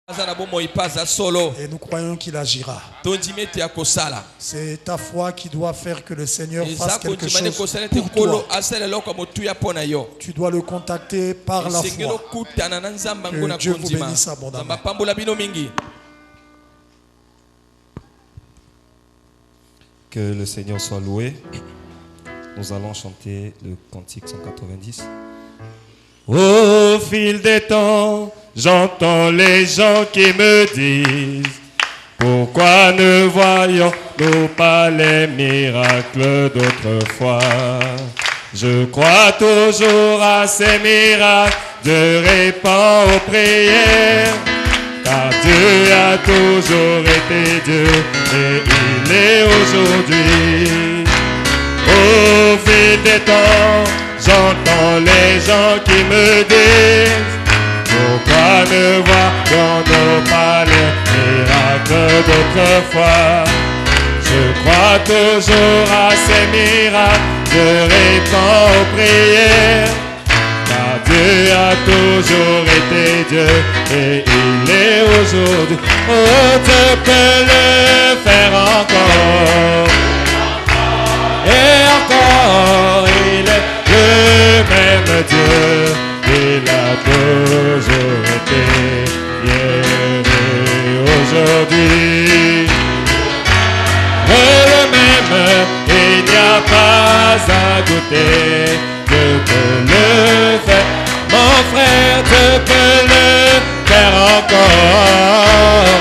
Et nous croyons qu'il agira. C'est ta foi qui doit faire que le Seigneur fasse quelque chose pour toi. Tu dois le contacter par la foi. Que Dieu vous bénisse abondamment. Que le Seigneur soit loué. Nous allons chanter le cantique 190. Au fil des temps, j'entends les gens qui me disent: pourquoi ne voyons-nous pas les miracles d'autrefois? Je crois toujours à ces miracles, je réponds aux prières, car Dieu a toujours été Dieu et il est aujourd'hui. Au fil des temps, j'entends les gens qui me disent: pourquoi ne voyons-nous pas les miracles d'autrefois? Je crois toujours à ces miracles, je réponds aux prières, car Dieu a toujours été Dieu et il est aujourd'hui. Oh, Dieu peut le faire encore. Et encore, il est le même Dieu, il a toujours été hier et aujourd'hui. Le même, il n'y a pas à douter, Dieu peut le faire, mon frère, Dieu peut le faire encore.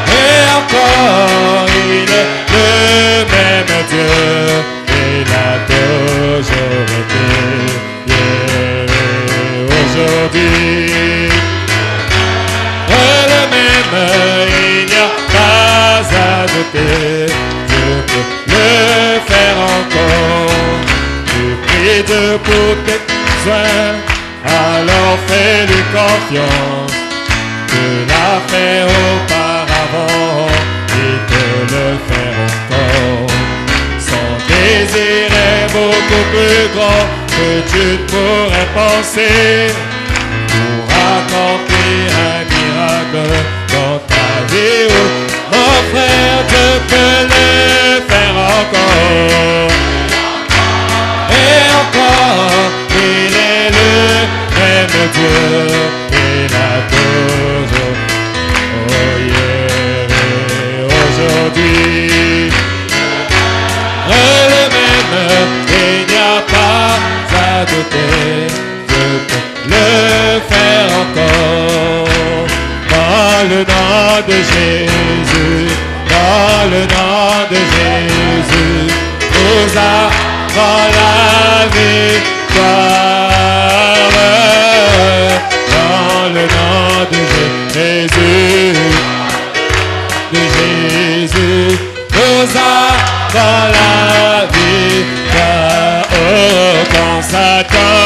Et encore, il est le même Dieu, il a toujours été hier et aujourd'hui. Le même, il n'y a pas à douter, Dieu peut le faire encore. Tu pries Dieu pour tes besoins, alors fais-lui confiance. Tu l'as fait auparavant, il peut le faire encore. Son désir est beaucoup plus grand que tu ne pourrais penser, pour accomplir un miracle dans ta vie. Mon frère, Dieu peut le faire encore. Et encore, il est le même Dieu, il a toujours, oh, hier et aujourd'hui. Le même, il n'y a pas à douter, Dieu peut le faire encore. Dans le nom de Jésus, dans le nom de Jésus, nous avons la victoire. Dans le nom de Jésus, nous avons la victoire. Oh, quand Satan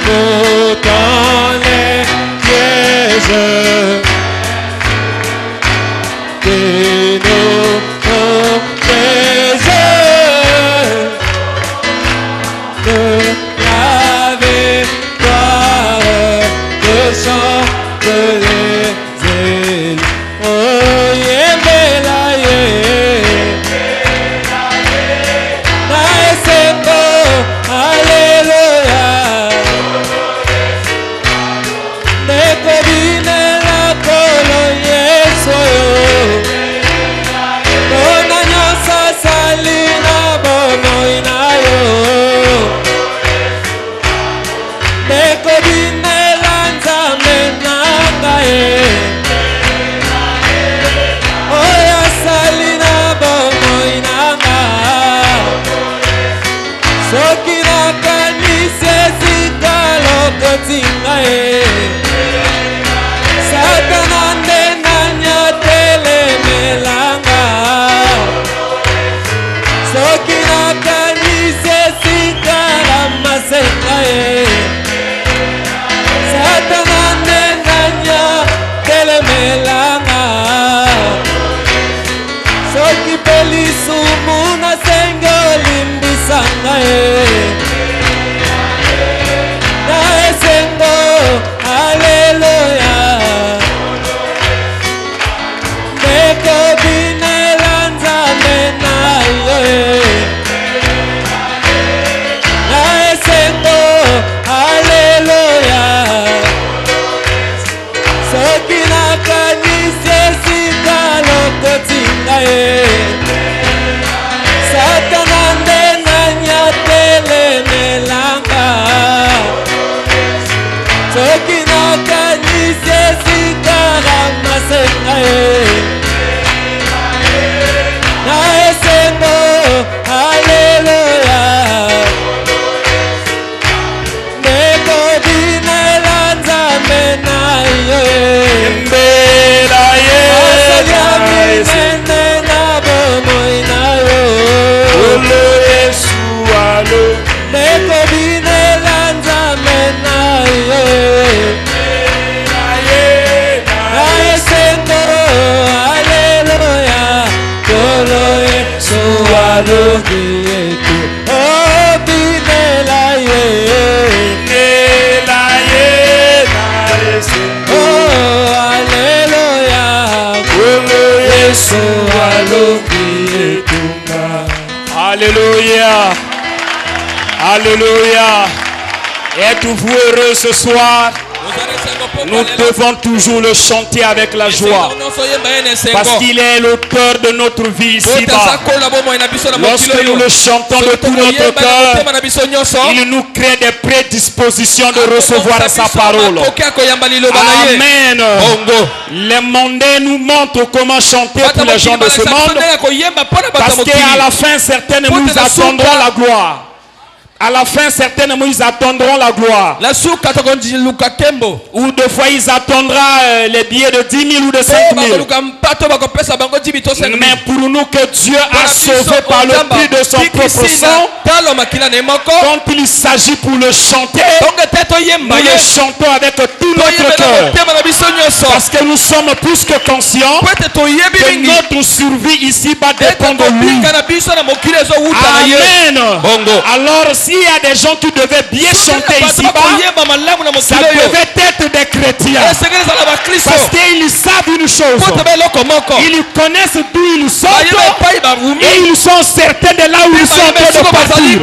nous tend les pièges et nous protège de la victoire, de chante les îles. Oh, yeah, bella, yeah. C'est beau, alléluia. Nekobine la kolo yeso yo. Dona nyosa salina bomo inayo. Nekobine la nzambe nangaye. Oya salina bomo inanga. Soki nakanisi ezikalo kotinga Satana nde nanya telemelanga. Soki nakanisi ezikala masenga Satana nde nanya telemelanga. Soki pelisumu na sengo limbisanga na esengo soki nakanisi esika ramasenga na esengo haleluya nekobinela nzambe na yo mbela yesayaminene na bomoi na yo olo yesu alo nekobinela nzambe na yo na esengo haleluya olo yesu alo yetu obinela ye Alléluia. Alléluia. Êtes-vous heureux ce soir? Nous devons toujours le chanter avec la joie. Parce qu'il est l'auteur de notre vie ici-bas. Lorsque nous le chantons de tout notre cœur, il nous crée des prédispositions de recevoir sa parole. Amen. Les mondains nous montrent comment chanter pour les gens de ce monde. Parce qu'à la fin, certainement, nous attendrons la gloire. À la fin, certainement, ils attendront la gloire. Ou deux fois, ils attendront les billets de 10 000 ou de 5 000. Mais pour nous que Dieu a sauvé par le prix de son propre sang, quand il s'agit pour le chanter, nous le chantons avec tout notre cœur. Parce que nous sommes plus que conscients que notre survie ici-bas dépend de lui. Amen. Alors, s'il y a des gens qui devaient bien chanter ici-bas, ça devait être des chrétiens. Parce qu'ils savent une chose. Ils connaissent d'où ils sortent. Et ils sont certains de là où ils sont en train de partir.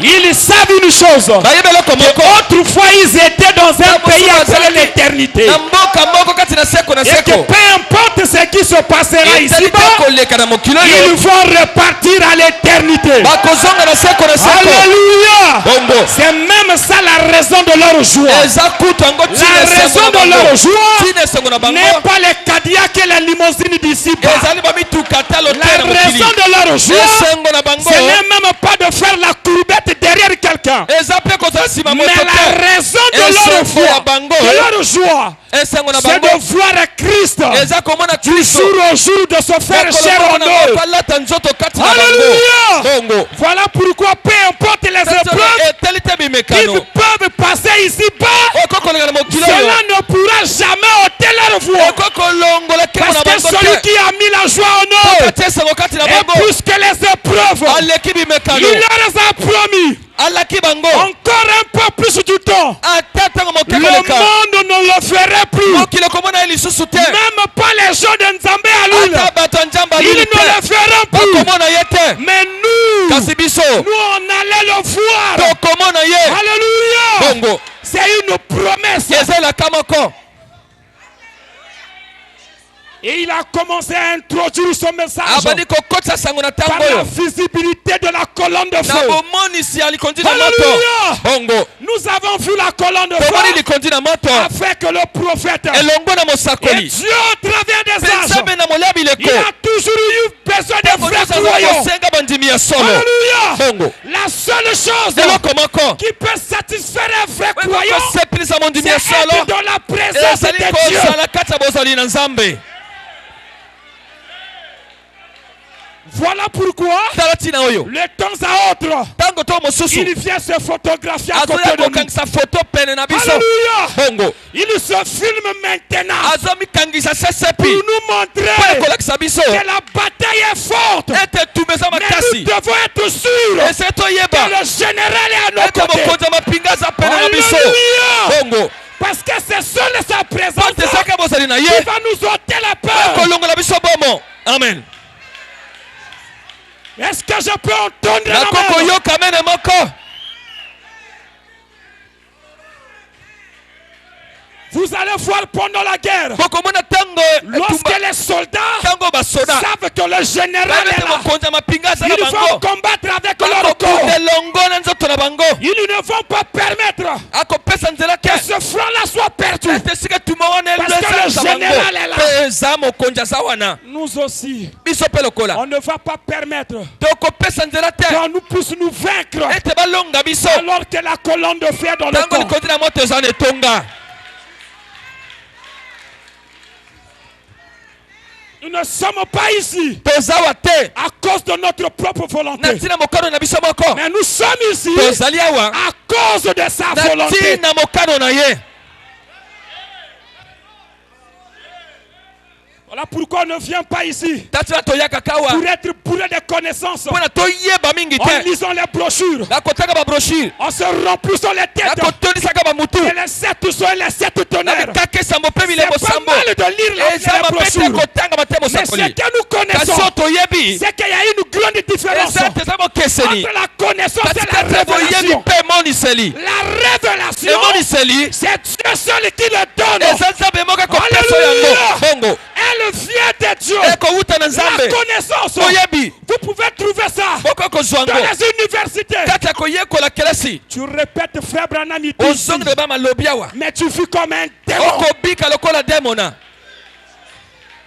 Ils savent une chose. Autrefois, ils étaient dans un pays après l'éternité. Et que peu importe ce qui se passera ici-bas, ils vont repartir à l'éternité. Alléluia. C'est même ça la raison de leur joie. La raison de leur joie n'est pas les Cadillacs et les limousines d'ici-bas. La raison de leur joie, ce n'est même pas de faire la courbette derrière quelqu'un. Mais la raison de leur joie, c'est de voir Christ du jour au jour, de se faire chair en eux. Alléluia. Voilà pourquoi peu importe les épreuves qu'ils peuvent passer ici-bas, cela ne pourra jamais ôter leur voix. Parce que celui qui a mis la joie en eux est plus que les épreuves. Il leur a promis encore un peu plus du temps. Le monde ne le ferait plus. Même pas les gens de Nzambe à l'île. Ils ne le feront plus. Mais nous on allait le voir. Alléluia. C'est une promesse. Et il a commencé à introduire son message par la visibilité de la colonne de feu. Alléluia. Nous avons vu la colonne de feu avec le prophète. Et Dieu, au travers des âges, il a toujours eu besoin de vrais croyants. Alléluia. La seule chose qui peut satisfaire un vrai croyant, c'est être dans la présence de Dieu. Voilà pourquoi, de temps à autre, il vient se photographier à côté de nous. Alléluia. Il se filme maintenant pour nous montrer que la bataille est forte. Mais nous devons être sûrs que le général est à nos côtés. Alléluia. Parce que c'est seul sa présence qui va nous ôter la peur. Amen. Est-ce que je peux entendre la Vous allez voir pendant la guerre, lorsque les soldats savent que le général est là, ils vont combattre avec leur corps. Ils ne vont pas permettre que ce front-là soit perdu. Parce que le général est là. Nous aussi, on ne va pas permettre qu'on nous puisse nous vaincre alors que la colonne de fer dans le camp. Nous ne sommes pas ici à cause de notre propre volonté. Mais nous sommes ici à cause de sa volonté. Voilà pourquoi on ne vient pas ici pour être bourré de connaissances en lisant les brochures, en se remplissant les têtes et les 7 soins et les 7 tonnerres. C'est pas mal de lire les brochures, mais ce que nous connaissons, c'est qu'il y a une grande différence entre la connaissance et la révélation. La révélation, c'est Dieu seul qui le donne. Alléluia. Elle vient de Dieu. La connaissance, vous pouvez trouver ça dans les universités. Tu répètes frère Branham, mais tu vis comme un démon.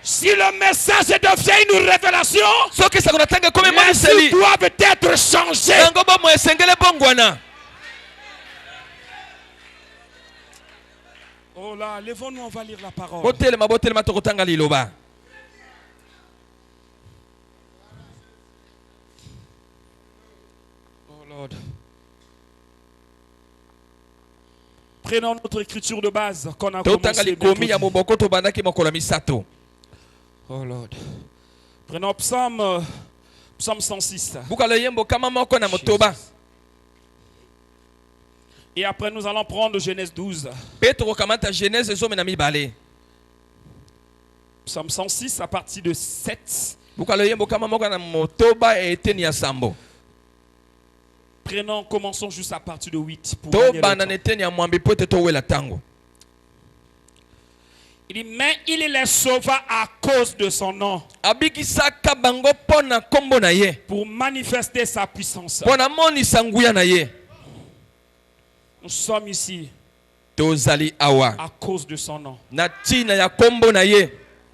Si le message devient une révélation, les yeux doivent être changés. Oh là, lèvons-nous, on va lire la parole. Oh Lord. Prenons notre écriture de base qu'on a commencé. Oh Lord. Prenons Psaume 106. Et après nous allons prendre Genèse 12. Psaume 106 à partir de 7. Commençons juste à partir de 8. Il dit, mais il les sauva à cause de son nom, pour manifester sa puissance. Nous sommes ici à cause de son nom.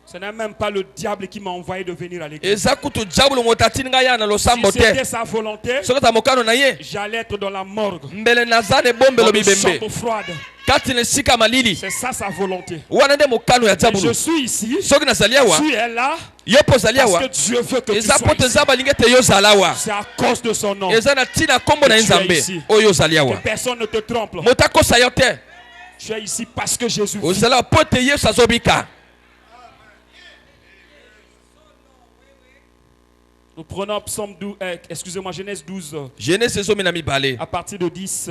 Ce n'est même pas le diable qui m'a envoyé de venir à l'église. Si c'était sa volonté, j'allais être dans la morgue, dans une chambre froide. C'est ça sa volonté. Je suis ici. Tu es là. Parce que Dieu veut que tu sois ici. C'est à cause de son nom que tu es ici. Que personne ne te trompe. Tu es ici parce que Jésus vit. Nous prenons Psaume 12, Genèse 12. À partir de 10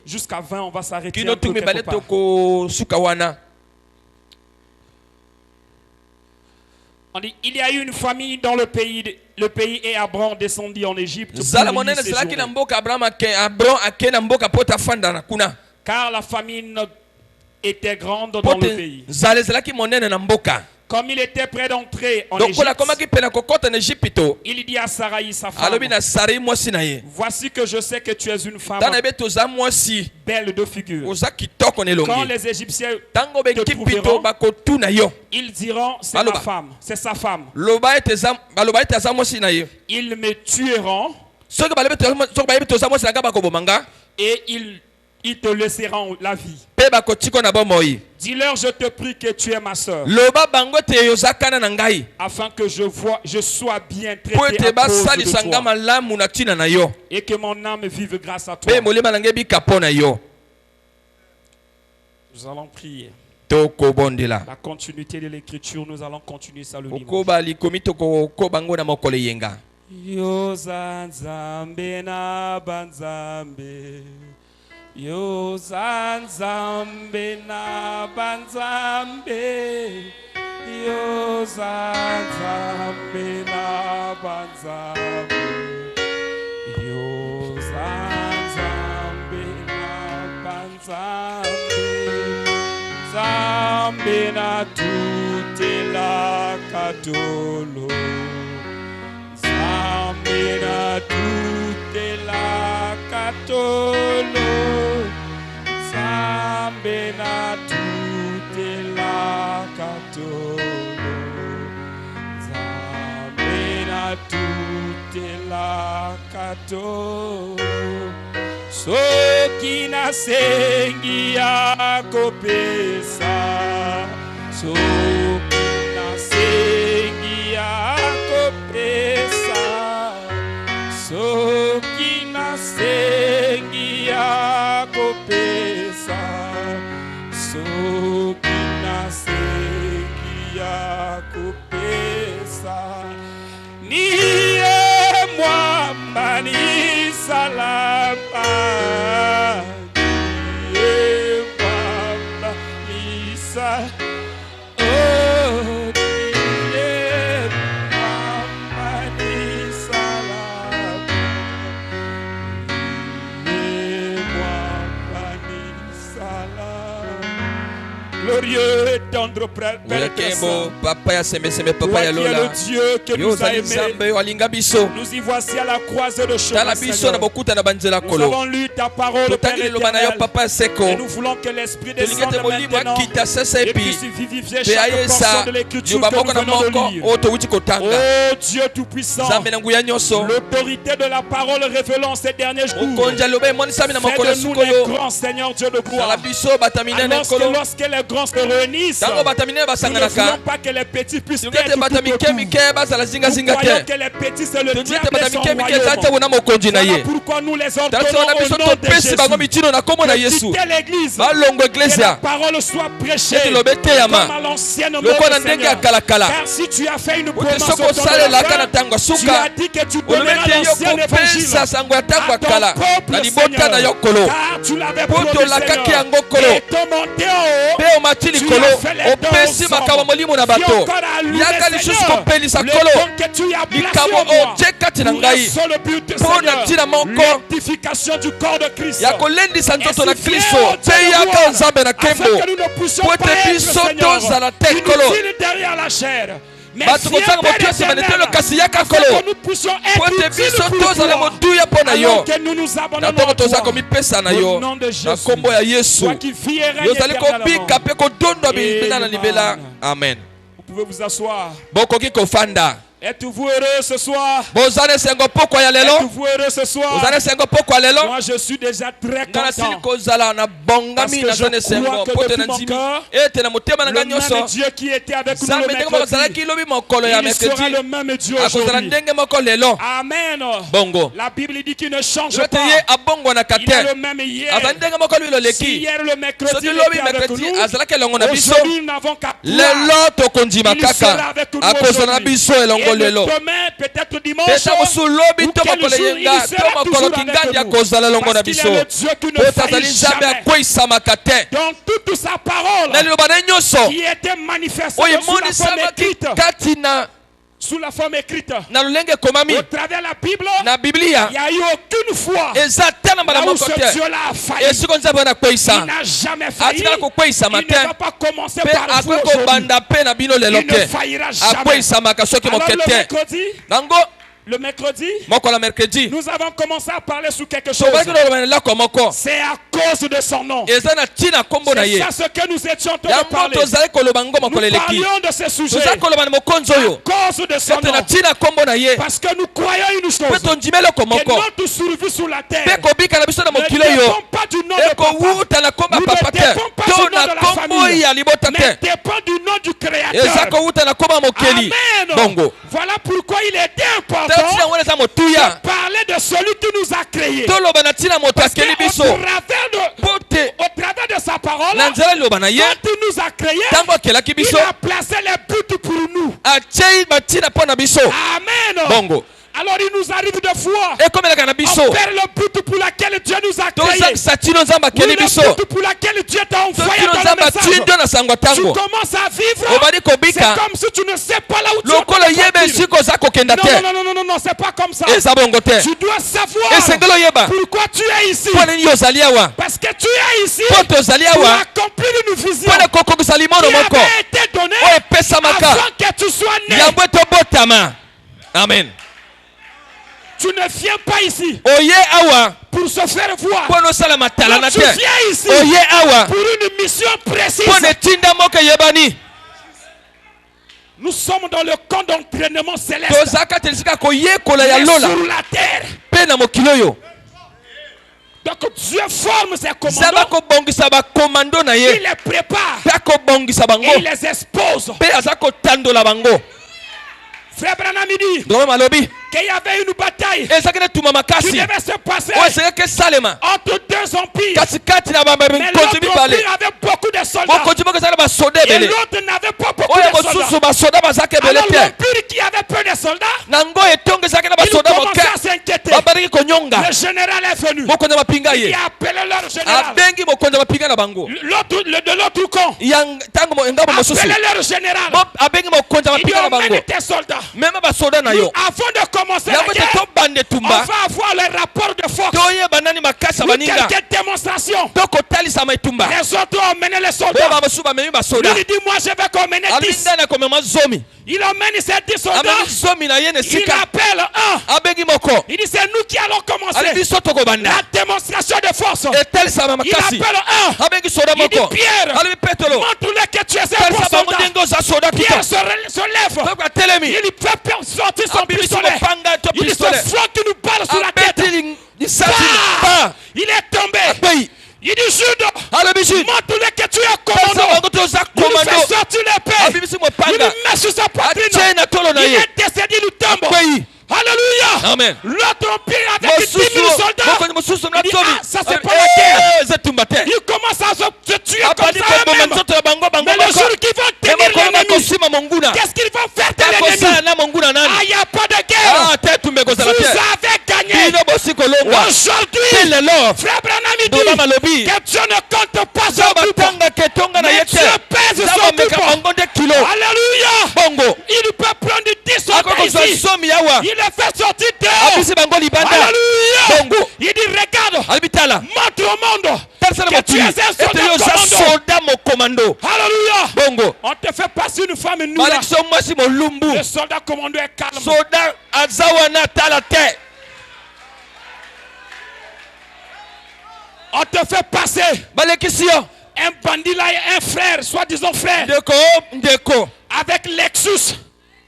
jusqu'à 20, on va s'arrêter un peu quelque part. On dit, il y a eu une famille dans le pays et Abraham descendit en Égypte. Car la famine était grande dans le pays. Comme il était prêt d'entrer en Égypte, il dit à Sarai, sa femme, voici que je sais que tu es une femme belle de figure. Quand les Égyptiens te trouveront, ils diront, c'est ma femme, c'est sa femme. Ils me tueront et ils te laisseront la vie. Dis-leur, je te prie que tu es ma soeur, afin que je sois bien traité à cause de toi, et que mon âme vive grâce à toi. Nous allons prier. La continuité de l'écriture, nous allons continuer ça le dimanche. Yo zanzambe na banzambe, yo zanzambe na banzambe, yo zanzambe na banzambe. Nzambe na tutela katolo. Nzambe na tutela katolo. Nzambe na tutela katolo. Nzambe na tutela katolo. Soki na sengi ya kopesa, soki na sengi ya kopesa, soki na sengi ya kopesa, soki na sengi ya kopesa, niye mwamba ni salama. Glorieux et tendre Père Saint, Papa ya seme papa ya lola. le Dieu que nous a aimés. Nous y voici à la croisée de chemin, Seigneur. Nous avons lu ta parole, Père éternel, et nous voulons que l'Esprit descende maintenant et puisse vivifier chaque portion de l'écriture que nous venons de lire. Oh Dieu Tout-Puissant, l'autorité de la parole révélant ces derniers jours, fais de nous les grands, Seigneur Dieu de gloire. Alors que lorsque les grands se réunissent, nous ne voulons pas que les petits puissent être tout autour. Nous croyons que les petits c'est le diable et son royaume. Voilà pourquoi nous les ordonnons au nom de Jésus. Quittez l'église, que la parole soit prêchée comme à l'ancienne mode, Seigneur. Car si tu as fait une promesse au temps de la fin, tu as dit que tu donneras l'ancien évangile à ton peuple, Seigneur. Car tu l'avais promis, Seigneur. Et ton monté en haut, tu as fait les dons ensemble. Et encore à lui, Seigneur, le don que tu as placé en moi, pour un seul but, Seigneur, l'édification du corps de Christ. Et si fier, afin que nous ne puissions pas être, Seigneur, inutiles derrière la chair. Mais fier, Père éternel, afin que nous puissions être utiles pour toi, alors que nous nous abandonnons à toi. Au nom de Jésus, toi qui vis et règnes éternellement. Amen. Vous pouvez vous asseoir. Êtes-vous heureux ce soir? Êtes-vous heureux ce soir? Moi je suis déjà très content. Parce que je crois que depuis mon cœur, le même Dieu qui était avec nous le mercredi, il sera le même Dieu aujourd'hui. Amen. La Bible dit qu'il ne change pas. Il est le même hier. Si hier le mercredi il était avec nous, aujourd'hui nous n'avons qu'à croire. Il sera avec nous aujourd'hui. Demain, peut-être dimanche, ou quel jour, il sera toujours avec nous. Parce qu'il est le Dieu qui ne faillit jamais. Dans toute sa parole qui était manifestée sous la forme écrite, au travers de la Bible, il n'y a eu aucune fois là où ce Dieu-là a failli. Il n'a jamais failli. Il ne va pas commencer par vous aujourd'hui. Il ne faillira jamais. Alors le mercredi, nous avons commencé à parler sur quelque chose. C'est à cause de son nom. C'est ça ce que nous étions en train de parler. Nous parlions de ce sujet à cause de son nom. Parce que nous croyons une chose, que notre survie sur la terre ne dépend pas du nom de papa, ne dépend pas du nom de la famille, mais dépend du nom du Créateur. Amen. Voilà pourquoi il était important de parler de celui qui nous a créés. Parce qu'au travers de sa parole, quand il nous a créés, il a placé les buts pour nous. Amen. Alors il nous arrive de fois on perd le but pour laquelle Dieu nous a créés. Oui, le but pour laquelle Dieu t'a envoyé dans le message. tu commences à vivre, c'est comme si tu ne sais pas là où tu es. Non, c'est pas comme ça. Tu dois savoir pourquoi tu es ici. Parce que tu es ici pour accomplir une vision qui avait été donnée avant que tu sois né. Amen. Tu ne viens pas ici pour se faire voir. Non, tu viens ici pour une mission précise. Nous sommes dans le camp d'entraînement céleste. Mais sur la terre. Donc Dieu forme ses commandos. Il les prépare. Et il les expose. Frère Branham dit qu'il y avait une bataille qui devait se passer entre deux empires. Mais l'autre empire avait beaucoup de soldats et l'autre n'avait pas beaucoup de soldats. Alors l'empire qui avait peu de soldats, il commençait à s'inquiéter. Le général est venu. Il a appelé leur général. De l'autre camp, appelé leur général. Il dit emmène tes soldats. Avant de commencer la guerre, on va avoir le rapport de force. Quelques démonstrations. Les autres ont emmené les soldats. Lui dit, moi je vais emmener 10. Il emmène ses 10 soldats. Il appelle un. Il dit, c'est nous qui allons commencer la démonstration de force. Il appelle un. Il dit, Pierre, montre-le que tu es un bon soldat. Pierre se lève. Il fait sortir son pistolet. Il se frotte une balle sur la tête. Il est tombé. Il dit, Jude, montre-le que tu es commando. Il fait sortir l'épée. Il le met sur sa poitrine. Il est décédé, il tombe. Alléluia. Amen. L'autre empire avec 10 000 soldats. Il dit, ça c'est pas la guerre. Il commence à se tuer comme ça même. Mais le jour qu'ils vont tenir l'ennemi, qu'est-ce qu'ils vont faire de l'ennemi? Il n'y a pas de guerre. Vous avez gagné. Aujourd'hui, Frère Branham dit que Dieu ne compte pas son groupe, mais Dieu pèse son groupe. Alléluia. Il peut prendre 10 soldats ici. Il les fait sortir dehors. Alléluia. Il dit, regarde, montre au monde que tu es un soldat commando. Alléluia. On te fait passer une femme nue. Le soldat commando est calme. On te fait passer un bandit là, un frère, soi-disant frère, avec Lexus.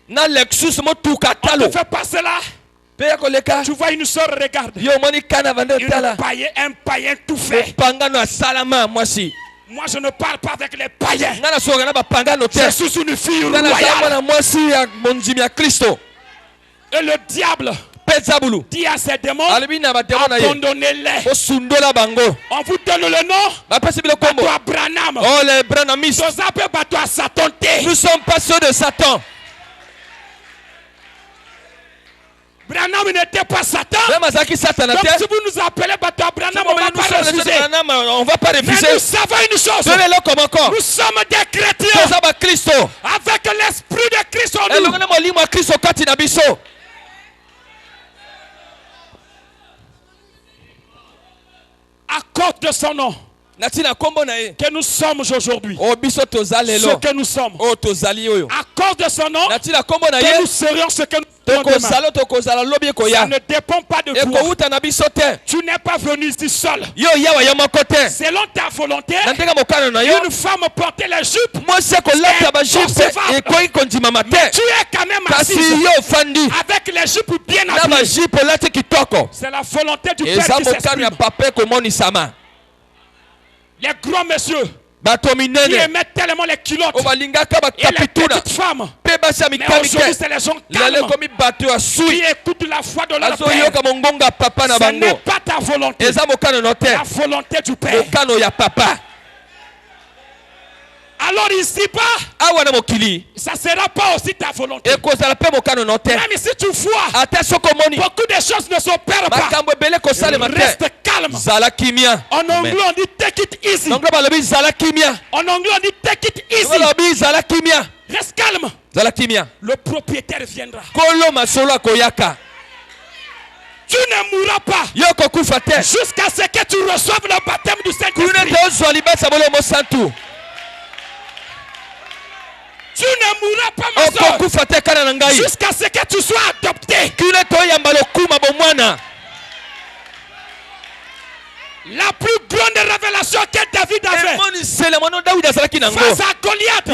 On te fait passer là. Tu vois une soeur, regarde. Un païen tout fait. Moi je ne parle pas avec les païens. Je suis une fille royale. Et le diable dit à ses démons, abandonnez-les. On vous donne le nom. Bateau Branham. Nous sommes pas ceux de Satan. Branham n'était pas Satan. Donc si vous nous appelez Bateau Branham, on ne va pas refuser. Mais nous savons une chose. Nous sommes des chrétiens avec l'esprit de Christ en nous. À cause de son nom que nous sommes aujourd'hui, ce que nous sommes, à cause de son nom que nous serions ce que nous sommes demain. Ça ne dépend pas de toi. Tu n'es pas venu ici seul. Selon ta volonté, une femme portait la jupe. Mais tu es quand même assise avec les jupes bien habillées. C'est la volonté du Père qui s'exprime. Les grands messieurs qui aimaient tellement les culottes et les petites femmes. Mais aujourd'hui c'est les gens calmes qui écoutent la foi de leur Père. Ce n'est pas ta volonté, la volonté du Père. Alors ici-bas, ça ne sera pas aussi ta volonté. Même si tu vois, beaucoup de choses ne s'opèrent pas. Reste calme. En anglais, on dit take it easy. En anglais, on dit take it easy. Reste calme. Le propriétaire viendra. Tu ne mourras pas jusqu'à ce que tu reçoives le baptême du Saint-Esprit. Tu ne mourras pas, ma soeur, jusqu'à ce que tu sois adopté. La plus grande révélation que David avait face à Goliath,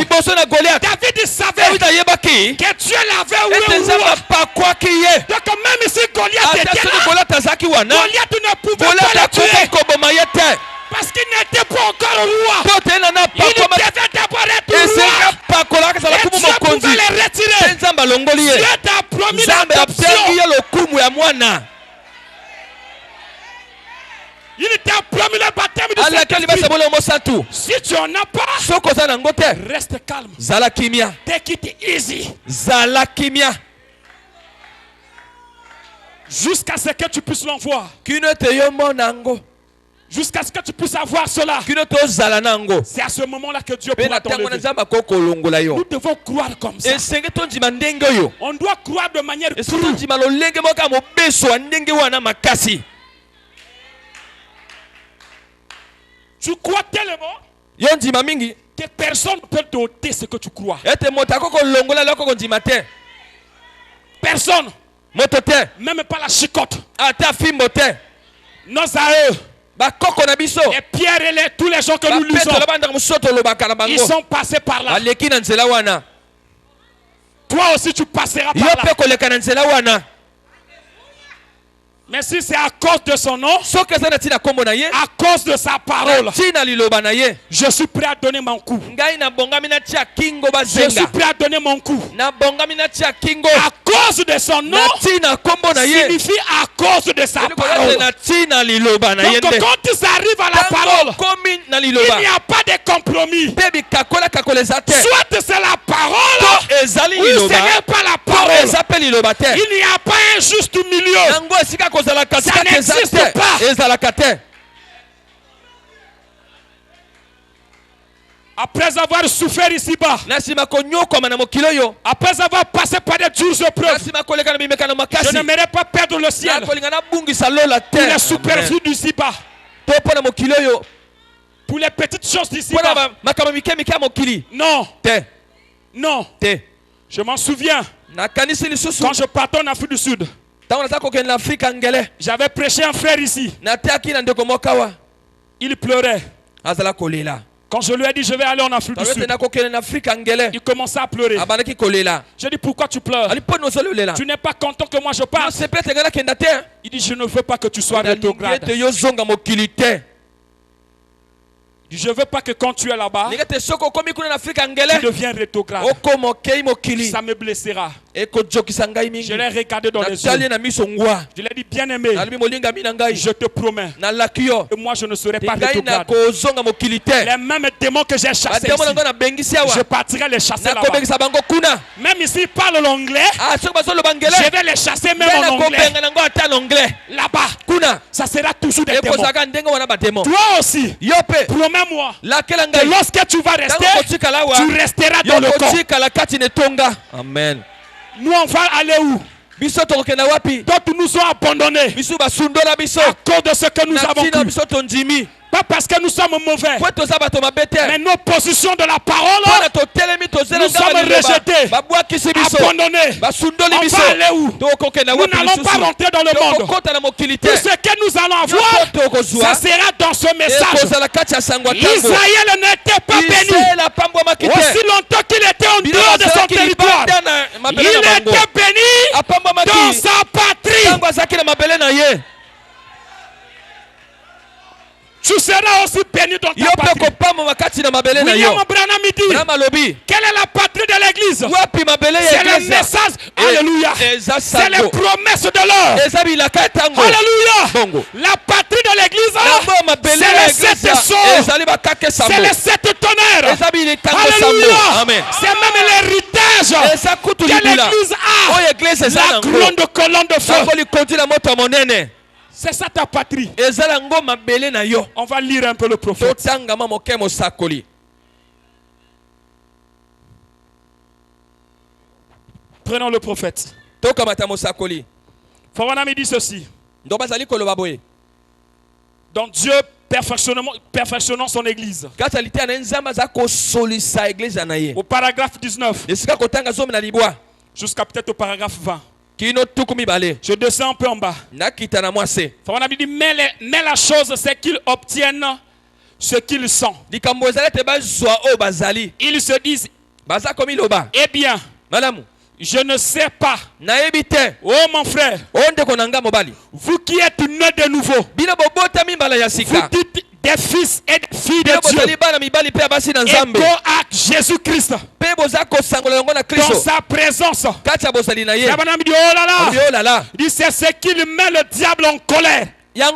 David savait que Dieu l'avait oué. Donc même si Goliath était là, Goliath ne pouvait pas le tuer parce qu'il n'était pas encore roi. Il devait d'abord être roi et Dieu pouvait le retirer. Dieu t'a promis l'adoption. Il t'a promis le baptême du Saint-Esprit. Si tu n'en as pas, reste calme. Take it easy. Jusqu'à ce que tu puisses l'envoir. Jusqu'à ce que tu puisses avoir cela. C'est à ce moment-là que Dieu pourra t'enlever. Nous devons croire comme ça. On doit croire de manière crue. Tu crois tellement que personne ne peut t'ôter ce que tu crois. Personne. Même pas la chicotte. Nos aïeux. Et Pierre et tous les gens que nous lisons, ils sont passés par là. Toi aussi tu passeras par là. Mais si c'est à cause de son nom, à cause de sa parole, je suis prêt à donner mon coup. Je suis prêt à donner mon coup. À cause de son nom signifie à cause de sa parole. Donc quand ça arrive à la parole, il n'y a pas de compromis. Soit c'est la parole, ou ce n'est pas la parole. Il n'y a pas un juste milieu. Ça n'existe pas. Après avoir souffert ici-bas, après avoir passé par des dures épreuves, je n'aimerais pas perdre le ciel pour les superflus d'ici-bas, pour les petites choses d'ici-bas. Non. Non. Je m'en souviens quand je partais en Afrique du Sud. J'avais prêché un frère ici. Il pleurait. Quand je lui ai dit je vais aller en Afrique du Sud, il commençait à pleurer. J'ai dit pourquoi tu pleures? Tu n'es pas content que moi je parte? Il dit je ne veux pas que tu sois rétrograde. Je ne veux pas que quand tu es là-bas, tu deviens rétrograde. Ça me blessera. Je l'ai regardé dans les yeux. Je l'ai dit bien aimé, je te promets, et moi je ne serai pas rétrograde. Les mêmes démons que j'ai chassés ici, je partirai les chasser là-bas. Même ici ils parlent l'anglais, je vais les chasser même en anglais. Là-bas, ça sera toujours des démons. Toi aussi, promets-moi que lorsque tu vas rester, tu resteras dans le corps. Amen. Nous on va aller où? D'autres nous ont abandonnés à cause de ce que nous avons cru. Pas parce que nous sommes mauvais, mais nos positions de la parole, nous sommes rejetés, abandonnés. On va aller où? Nous n'allons pas rentrer dans le monde. Tout ce que nous allons avoir, ça sera dans ce message. Israël n'était pas béni aussi longtemps qu'il était en dehors de son territoire. Il était béni dans sa patrie. Tu seras aussi béni dans ta patrie. William Branham dit, quelle est la patrie de l'église? C'est le message. Alléluia. C'est les promesses de l'heure. Alléluia. La patrie de l'église, c'est les 7 sceaux. C'est les 7 tonnerres. Amen. C'est même l'héritage que l'église a. La couronne de colonne de feu. C'est ça ta patrie. On va lire un peu le prophète. Prenons le prophète. Fawanami dit ceci. Donc Dieu perfectionnant son église. Au paragraphe 19. Jusqu'à peut-être au paragraphe 20. Je descends un peu en bas. Fawanami dit mais la chose c'est qu'ils obtiennent ce qu'ils sont. Ils se disent eh bien, je ne sais pas. Oh mon frère, vous qui êtes nés de nouveau, vous dites des fils et des filles de Dieu, égaux à Jésus-Christ, dans sa présence. Oh là là, c'est ce qui met le diable en colère. C'est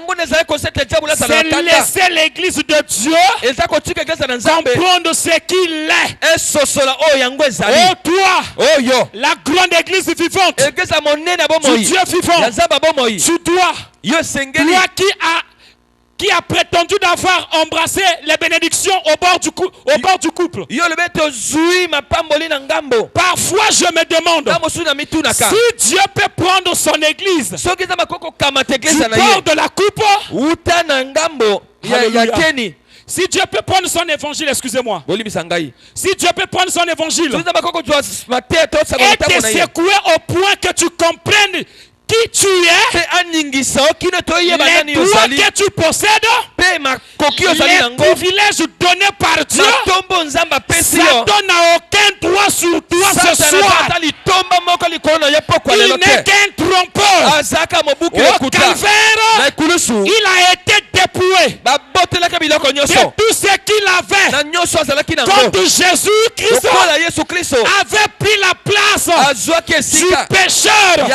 laisser l'église de Dieu comprendre ce qu'il est. Oh toi, la grande église vivante, du Dieu vivant, tu dois, toi qui a prétendu d'avoir embrassé les bénédictions au bord du couple. Parfois je me demande si Dieu peut prendre son église du bord de la coupe. Si Dieu peut prendre son évangile, excusez-moi. Si Dieu peut prendre son évangile et te secouer au point que tu comprennes qui tu es, les droits que tu possèdes, les privilèges donnés par Dieu, ça donne aucun droit sur toi ce soir. Il n'est qu'un trompeur. Au calvaire, il a été dépouillé de tout ce qu'il avait. Quand Jésus-Christ avait pris la place du pécheur.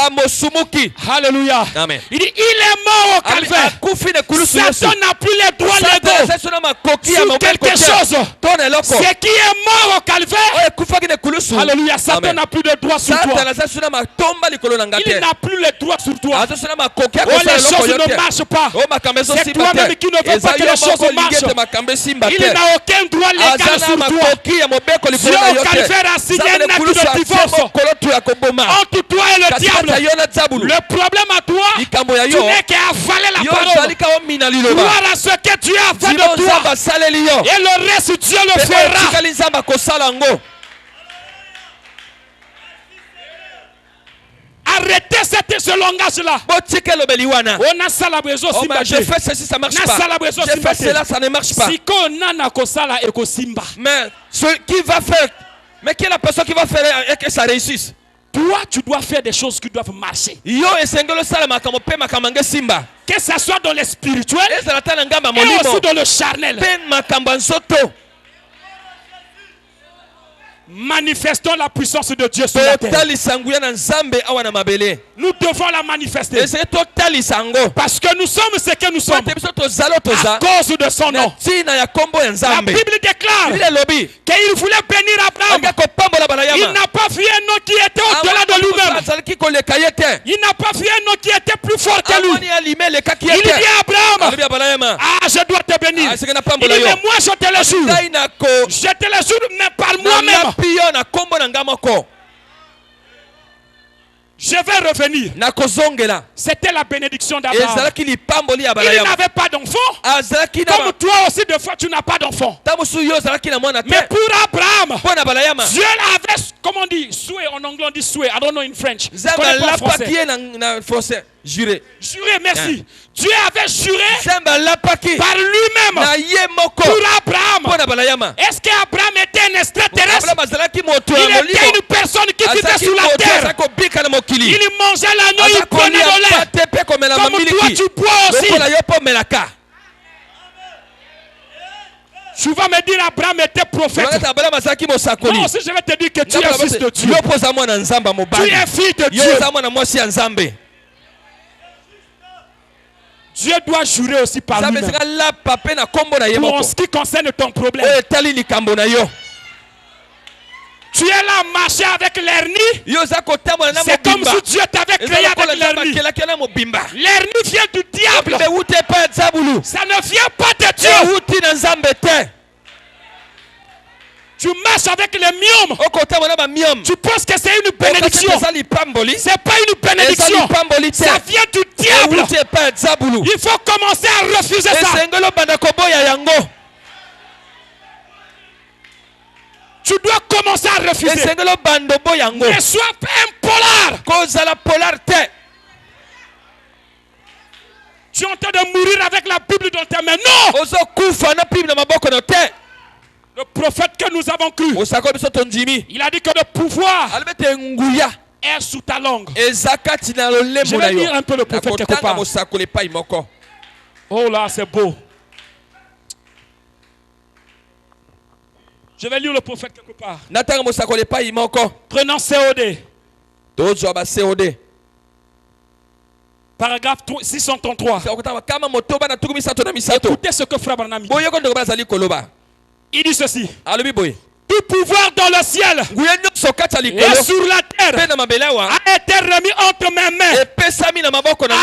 Alléluia. Amen. Il dit, il est mort au calvaire. Satan n'a plus les droits légaux sur quelque chose. Ce qui est mort au calvaire, alléluia, Satan n'a plus de droits sur toi. Il n'a plus les droits sur toi. Oh, les choses ne marchent pas. C'est toi-même qui ne veux pas que les choses marchent. Il n'a aucun droit légal sur toi. Dieu au calvaire a signé un acte de divorce entre toi et le diable. Le problème à toi, tu n'es qu'à avaler la parole. Croire à ce que Dieu a fait de toi. Et le reste, Dieu le fera. Arrêtez ce langage-là. On a ça la besoin aussi. Je fais ceci, ça marche pas. Je fais cela, ça ne marche pas. Mais ce qui va faire, mais qui est la personne qui va faire et que ça réussisse? Toi, tu dois faire des choses qui doivent marcher. Que ça soit dans le spirituel et aussi dans le charnel. Manifestons la puissance de Dieu sur la terre. Nous devons la manifester. Parce que nous sommes ce que nous sommes à cause de son nom. La Bible déclare qu'il voulait bénir Abraham. Il n'a pas vu un nom qui était au-delà de lui-même. Il n'a pas vu un nom qui était plus fort que lui. Il dit à Abraham, je dois te bénir. Il dit, mais moi je te le jure. Je te le jure, mais par moi-même. Je vais revenir. C'était la bénédiction d'Abraham. Il n'avait pas d'enfant. Comme toi aussi, de fois, tu n'as pas d'enfant. Mais pour Abraham, Dieu avait, comment on dit, souhait en anglais, on dit souhait. I don't know in French. Juré. Juré, merci. Dieu avait juré par lui-même pour Abraham. Est-ce qu'Abraham était un extraterrestre? Il était une personne qui vivait sur la terre. Il mangeait l'agneau, il prenait le lait. Comme toi, tu bois aussi. Tu vas me dire Abraham était prophète. Moi aussi je vais te dire que tu es fils de Dieu. Tu es fils de Dieu. Dieu doit jurer aussi par lui-même. Pour en ce qui concerne ton problème. Tu es là à marcher avec l'hernie. C'est comme si Dieu t'avait créé avec l'hernie. L'hernie vient du diable. Ça ne vient pas de Dieu. Tu marches avec les myomes. Tu penses que c'est une bénédiction. C'est pas une bénédiction. Ça vient du diable. Il faut commencer à refuser ça. Tu dois commencer à refuser. Ne sois pas un polar. Tu es en train de mourir avec la Bible dans tes mains. Non. Le prophète que nous avons cru, il a dit que le pouvoir est sous ta langue. Je vais lire un peu le prophète quelque part. Oh là, c'est beau. Je vais lire le prophète quelque part. Prenons COD. Paragraphe 633. Écoutez ce que Frère Branham dit. Il dit ceci. Tout pouvoir dans le ciel et sur la terre a été remis entre mes mains.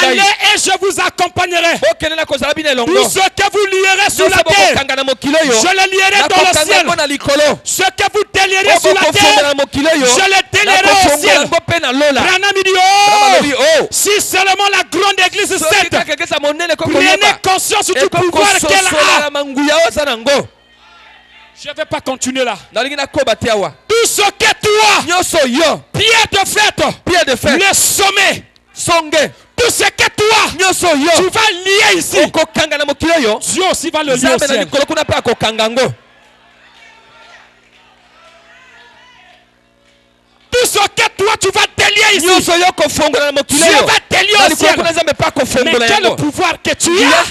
Allez et je vous accompagnerai. Tout ce que vous lierez sur la terre, je le lierai dans le ciel. Ce que vous délierez sur la terre, je le délierai au ciel. Branham dit, si seulement la grande église sainte prenait conscience du pouvoir qu'elle a. Je ne vais pas continuer là. Tout ce que toi, pied de fête, le sommet, tout ce que toi, tu vas lier ici, Dieu aussi va le lier au ciel. Tout ce que toi, tu vas délier ici, Dieu va délier au ciel. Mais quel pouvoir que tu as?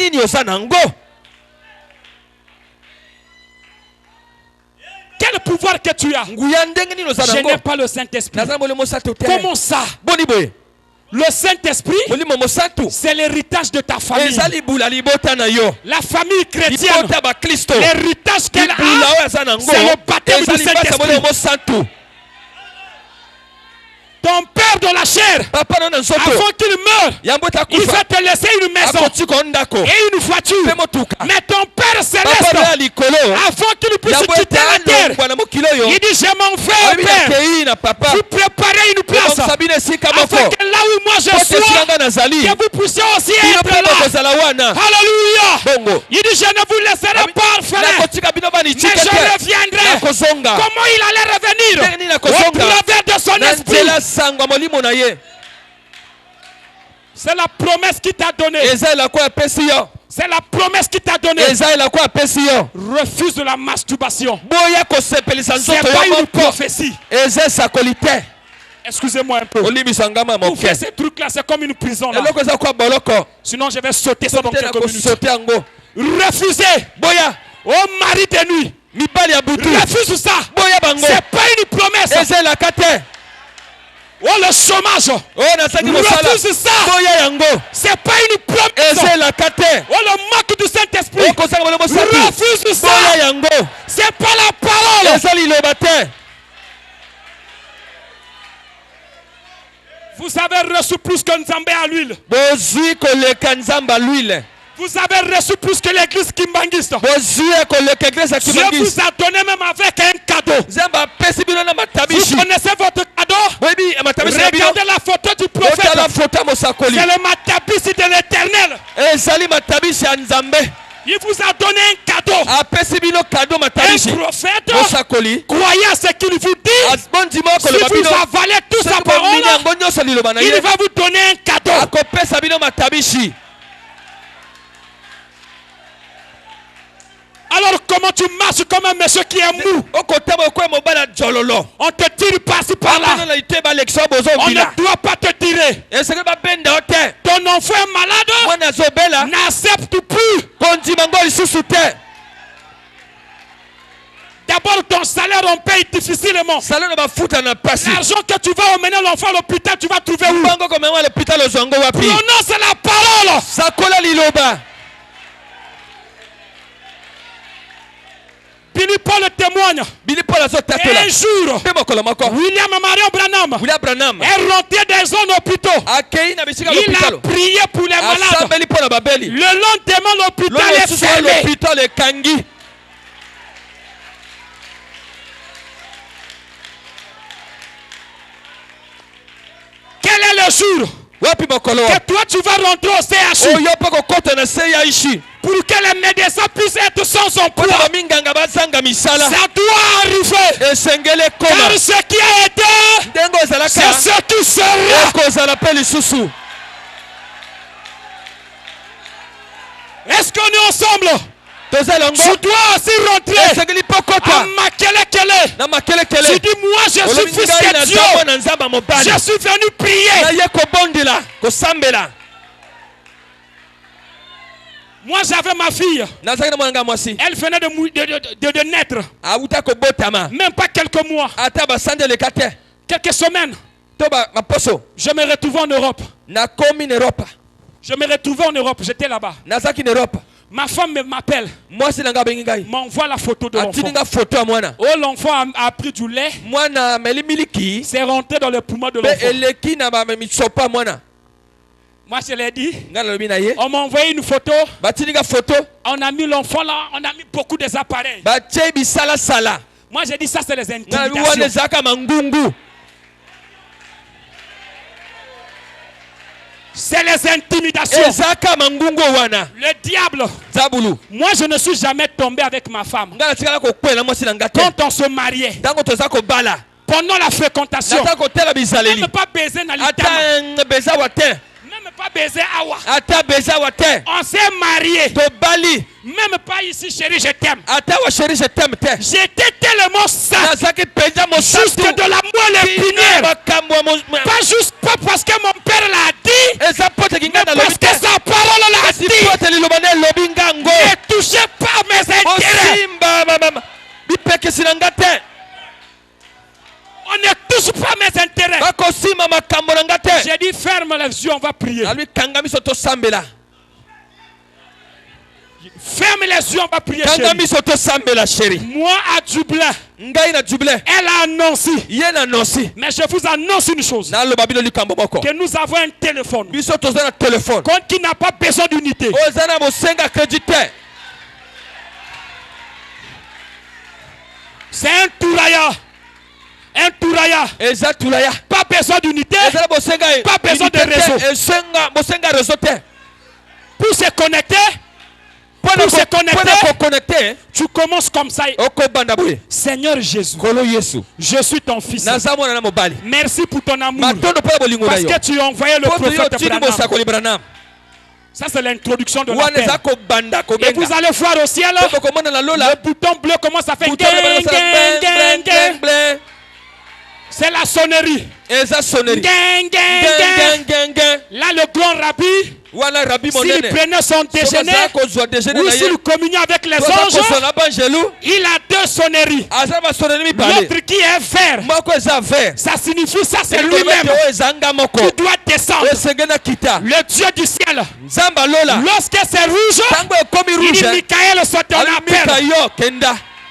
Quel pouvoir que tu as? Je n'ai pas le Saint-Esprit. Comment ça? Le Saint-Esprit, c'est l'héritage de ta famille. La famille chrétienne, l'héritage qu'elle a, c'est le baptême du Saint-Esprit. Ton père de la chair, avant qu'il meure, il va te laisser une maison et une voiture. Mais ton père céleste, avant qu'il puisse quitter la terre, il dit, je m'en vais au Père. Vous préparez une place afin que là où moi je sois, que vous puissiez aussi être là. Alléluia. Il dit, je ne vous laisserai pas orphelin, mais je reviendrai. Comment il allait revenir? Au travers de son esprit. C'est la promesse qui t'a donné. C'est la promesse qui t'a donné. Refuse de la masturbation. C'est pas une prophétie. Excusez-moi un peu. Vous faites ces trucs-là, c'est comme une prison là. Sinon je vais sauter ça dans quelques minutes. Refusez. Oh mari de nuit. Refuse ça. C'est pas une promesse. Oh le chômage. Refuse ça. C'est pas une promesse. Oh le manque du Saint-Esprit. Refuse ça. C'est pas la parole. Vous avez reçu plus que Nzambé à l'huile. Vous avez reçu plus que l'église Kimbangiste. Dieu vous a donné même avec un cadeau. Vous connaissez votre cadeau? Regardez la photo du prophète. C'est le matabisi de l'Éternel. Il vous a donné un cadeau. Un prophète, croyez à ce qu'il vous dit. Si vous avalez toute sa parole, il va vous donner un cadeau. Alors comment tu marches comme un monsieur qui est mou? On te tire par-ci par-là. On ne doit pas te tirer. Ton enfant est malade, n'accepte plus. D'abord ton salaire on paye difficilement. L'argent que tu vas emmener l'enfant à l'hôpital, tu vas trouver où? Prononce la parole. Billy Paul témoigne. Et un jour, William Marion Branham est rentré dans un hôpital. Il a prié pour les malades. Le lendemain, l'hôpital est fermé. Quel est le jour que toi tu vas rentrer au CHU pour que les médecins puissent être sans son poids? Ça doit arriver. Car ce qui a été, c'est ce qui sera. Est-ce qu'on est ensemble? Tu dois aussi rentrer à Makelekele. Tu dis, moi je suis fils de Dieu. Je suis venu prier. Moi j'avais ma fille. Elle venait de naître. Même pas quelques mois. Quelques semaines. Je me retrouvais en Europe. J'étais là-bas. Ma femme m'appelle, m'envoie la photo de l'enfant. Oh, l'enfant a pris du lait. C'est rentré dans le poumon de l'enfant. Moi je l'ai dit. On m'a envoyé une photo. On a mis l'enfant là. On a mis beaucoup des appareils. Moi j'ai dit ça c'est les intimidations. C'est les intimidations. Le diable. Moi je ne suis jamais tombé avec ma femme. Quand on se mariait, pendant la fréquentation, même pas baiser même pas baiser awa. On s'est marié. Même pas ici, chérie, je t'aime. J'étais tellement sain. Jusque de la moelle épinière. Pas parce que mon père l'a dit, mais parce que sa parole l'a dit. Ne touchez pas mes intérêts. On ne touche pas mes intérêts. J'ai dit ferme les yeux, on va prier. Ferme les yeux, on va prier. Chérie. Moi à Dublin, elle a annoncé. Mais je vous annonce une chose. Que nous avons un téléphone. Qui n'a pas besoin d'unité. C'est un touraya. Pas besoin d'unité. Pas besoin de réseau. Pour se connecter, tu commences comme ça. Seigneur Jésus, je suis ton fils. Merci pour ton amour. Parce que tu as envoyé le prophète Branham. Ça c'est l'introduction de l'appel. Et vous allez voir au ciel, le bouton bleu commence à faire c'est la sonnerie. Là le grand rabbi, s'il prenait son déjeuner ou s'il communiait avec les anges, il a deux sonneries. L'autre qui est vert, ça signifie ça c'est lui-même qui doit descendre. Le Dieu du ciel. Lorsque c'est rouge, il dit Michael, c'est ton appel.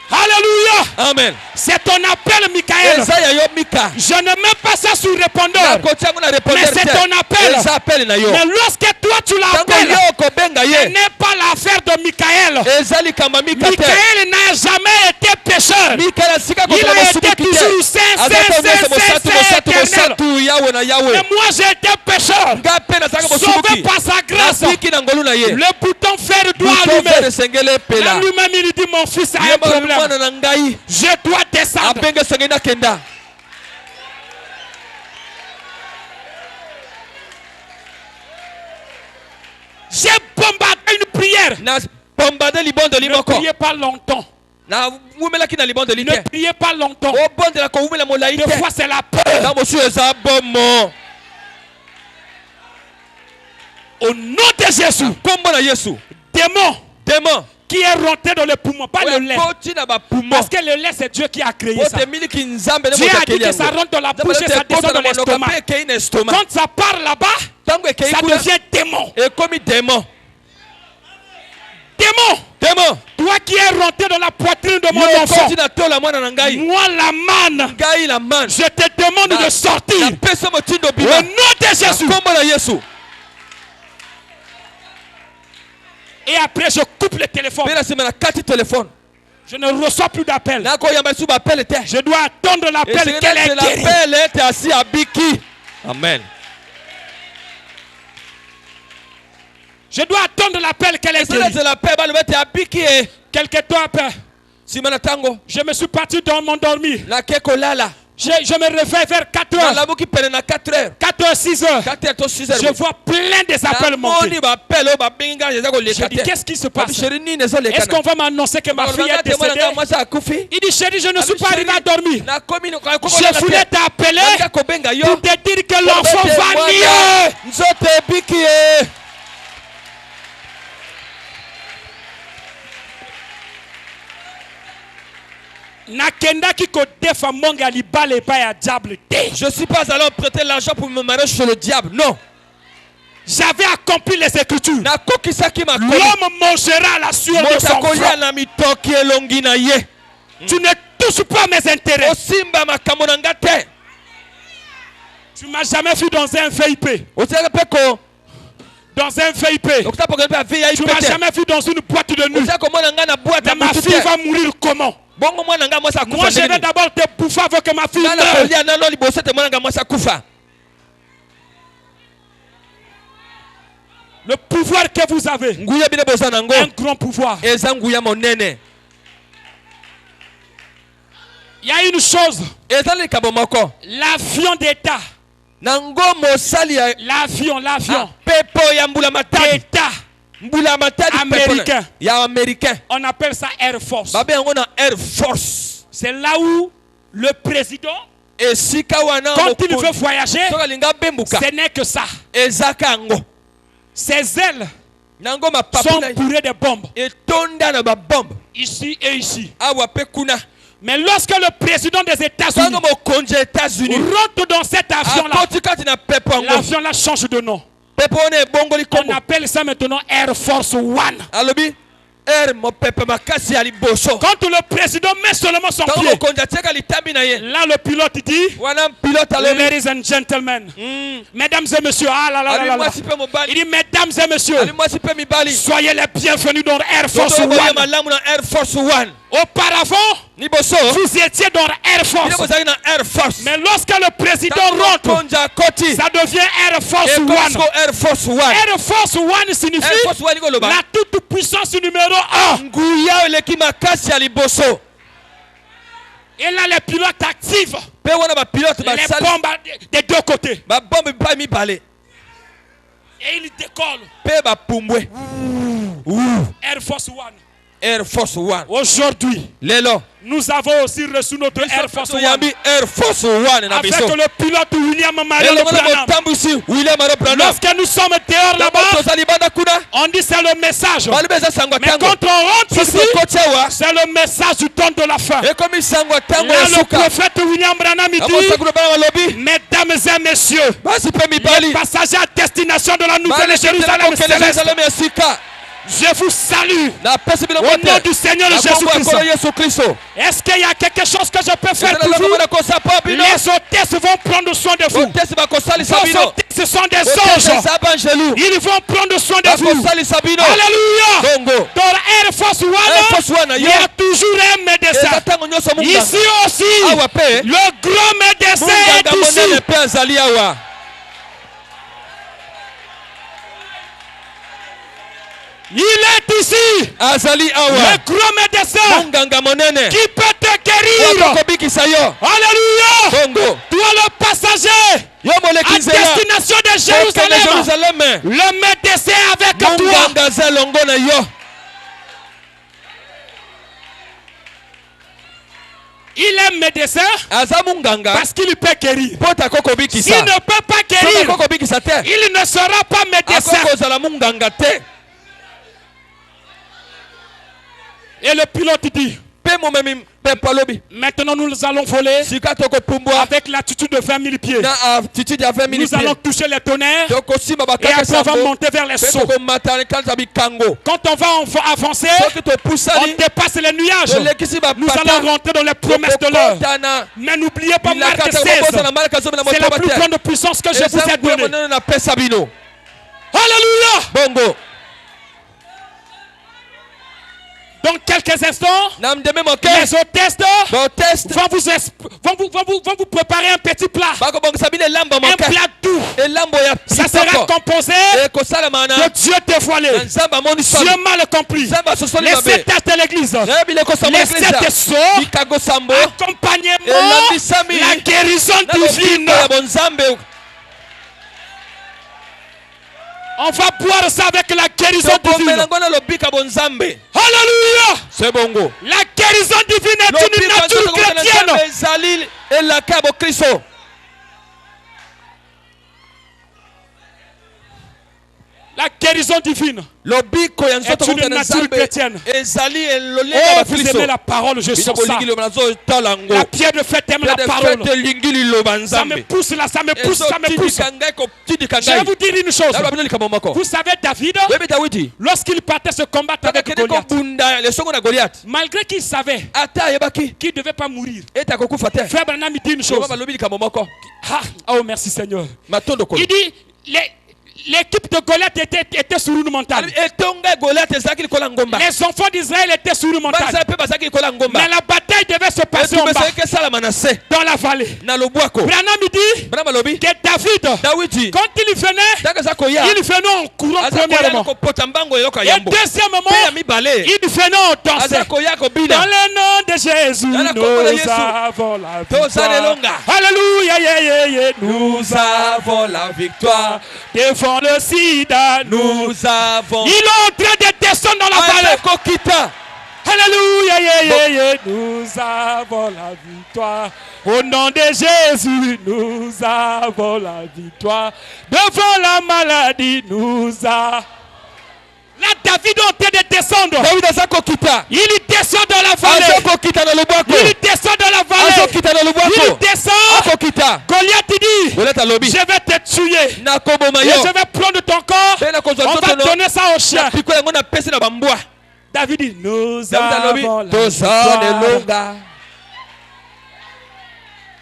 Alléluia. Amen. C'est ton appel, Michael. Je ne mets pas ça sur répondeur. Mais c'est ton appel. Mais lorsque toi tu l'appelles, ce n'est pas l'affaire de Michael. Michael n'a jamais été pécheur. Il a été toujours saint, éternel. Mais moi j'ai été pécheur. Sauvé par sa grâce. Le bouton vert doit allumer. Là lui-même il dit mon fils a un problème. Je dois descendre. J'ai bombardé une prière. Ne priez pas longtemps. Ne priez pas longtemps. Des fois c'est la peur. Au nom de Jésus. Démon. Qui est rentré dans le poumon, pas le lait. Parce que le lait, c'est Dieu qui a créé ça. Dieu a dit que ça rentre dans la bouche et ça descend dans l'estomac. Quand ça part là-bas, ça devient démon. Démon. Tu Toi qui es rentré dans la poitrine de mon enfant. Moi la manne. Je te demande de sortir. Au nom de Jésus. Et après je coupe le téléphone. Je ne reçois plus d'appel. Je dois attendre l'appel qu'elle est guérie. Amen. Je dois attendre l'appel qu'elle est guérie. Quelque temps après, je me suis parti dans mon dormir. Je me réveille vers 4 heures. 4 heures, 6 heures. Je vois plein des appels monter. Je dis, qu'est-ce qui se passe? Est-ce qu'on va m'annoncer que ma fille est décédée? Il dit, chérie, je ne suis pas arrivé à dormir. Je voulais t'appeler pour te dire que l'enfant va mieux. Je ne suis pas allé prêter l'argent pour me marier chez le diable. Non. J'avais accompli les Écritures. L'homme mangera la sueur de son front. Tu ne touches pas mes intérêts. Tu ne m'as jamais vu dans un VIP. Dans un VIP. Tu ne m'as jamais vu dans une boîte de nuit. Mais ma fille va mourir comment? Moi je vais d'abord te bouffer avant que ma fille meure. Le pouvoir que vous avez, un grand pouvoir. Il y a une chose, l'avion d'État, l'avion d'État américain. On appelle ça Air Force. C'est là où le président, quand il veut voyager, ce n'est que ça. Ses ailes sont bourrées de bombes. Ici et ici. Mais lorsque le président des États-Unis rentre dans cet avion-là, l'avion-là change de nom. On appelle ça maintenant Air Force One. Quand le président met seulement son pied, là le pilote dit, ladies and gentlemen, mesdames et messieurs, il dit mesdames et messieurs, soyez les bienvenus dans Air Force One. Auparavant, vous étiez dans Air Force. Mais lorsque le président rentre, ça devient Air Force One. Air Force One signifie la toute puissance numéro 1. Et là, les pilotes activent les bombes des deux côtés. Et ils décollent. Air Force One. Air Force One. Aujourd'hui, nous avons aussi reçu notre Air Force One. Avec le pilote William Mario Branham. Lorsque nous sommes dehors là-bas, on dit c'est le message. Mais quand on rentre ici, c'est le message du temps de la fin. Là, le prophète William Branham dit, mesdames et messieurs, les passagers à destination de la Nouvelle Jérusalem céleste, je vous salue au nom du Seigneur Jésus-Christ. Est-ce qu'il y a quelque chose que je peux faire pour vous? Les hôtesses vont prendre soin de vous. Vos hôtesses sont des anges. Ils vont prendre soin de vous. Alléluia. Dans Air Force One, il y a toujours un médecin. Ici aussi, le grand médecin est ici. Il est ici, le grand médecin qui peut te guérir. Alléluia. Toi le passager à destination de Jérusalem, le médecin avec toi. Il est médecin parce qu'il peut guérir. S'il ne peut pas guérir, il ne sera pas médecin. Et le pilote dit, Maintenant, nous allons voler avec l'attitude de 20 000 pieds. Nous allons toucher les tonnerres et après on va monter vers les sauts. Quand on va avancer, on dépasse les nuages. Nous allons rentrer dans les promesses de l'heure. Mais n'oubliez pas Marc 16. C'est la plus grande puissance que je vous ai donnée. Alléluia. Bongo. Dans quelques instants, les hôtesses vont vous préparer un petit plat. Un plat doux. Ça sera composé de Dieu dévoilé, Dieu mal compris, les 7 tâches de l'église, les 7 sceaux, accompagnement, la guérison divine. On va boire ça avec la guérison divine. Alléluia. C'est bongo. La guérison divine est une nature chrétienne. La guérison divine est une nature chrétienne. Oh, vous aimez la parole, je sens ça. La pierre de fête aime la parole. Ça me pousse là, ça me pousse, ça me pousse. Je vais vous dire une chose. Vous savez David, lorsqu'il partait se combattre avec Goliath, malgré qu'il savait qu'il ne devait pas mourir, Frère Branham dit une chose. Oh merci Seigneur. Il dit l'équipe de Goliath était sur une montagne. Les enfants d'Israël étaient sur une montagne. Mais la bataille devait se passer en bas, dans la vallée. Branham dit que David, quand il venait en courant premièrement. Et deuxièmement, il venait en dansant. Dans le nom de Jésus, nous avons la victoire. Alléluia, nous avons la victoire. Devant le sida, nous avons. Il est en train de descendre dans la vallée. Alléluia, nous avons la victoire. Au nom de Jésus, nous avons la victoire. Devant la maladie, nous avons. Là, David est en train de descendre. Il descend dans la vallée. Il descend dans la vallée. Il descend. Goliath dit, je vais te tuer. Et je vais prendre ton corps. On va donner ça au chien. David dit, nous avons la victoire.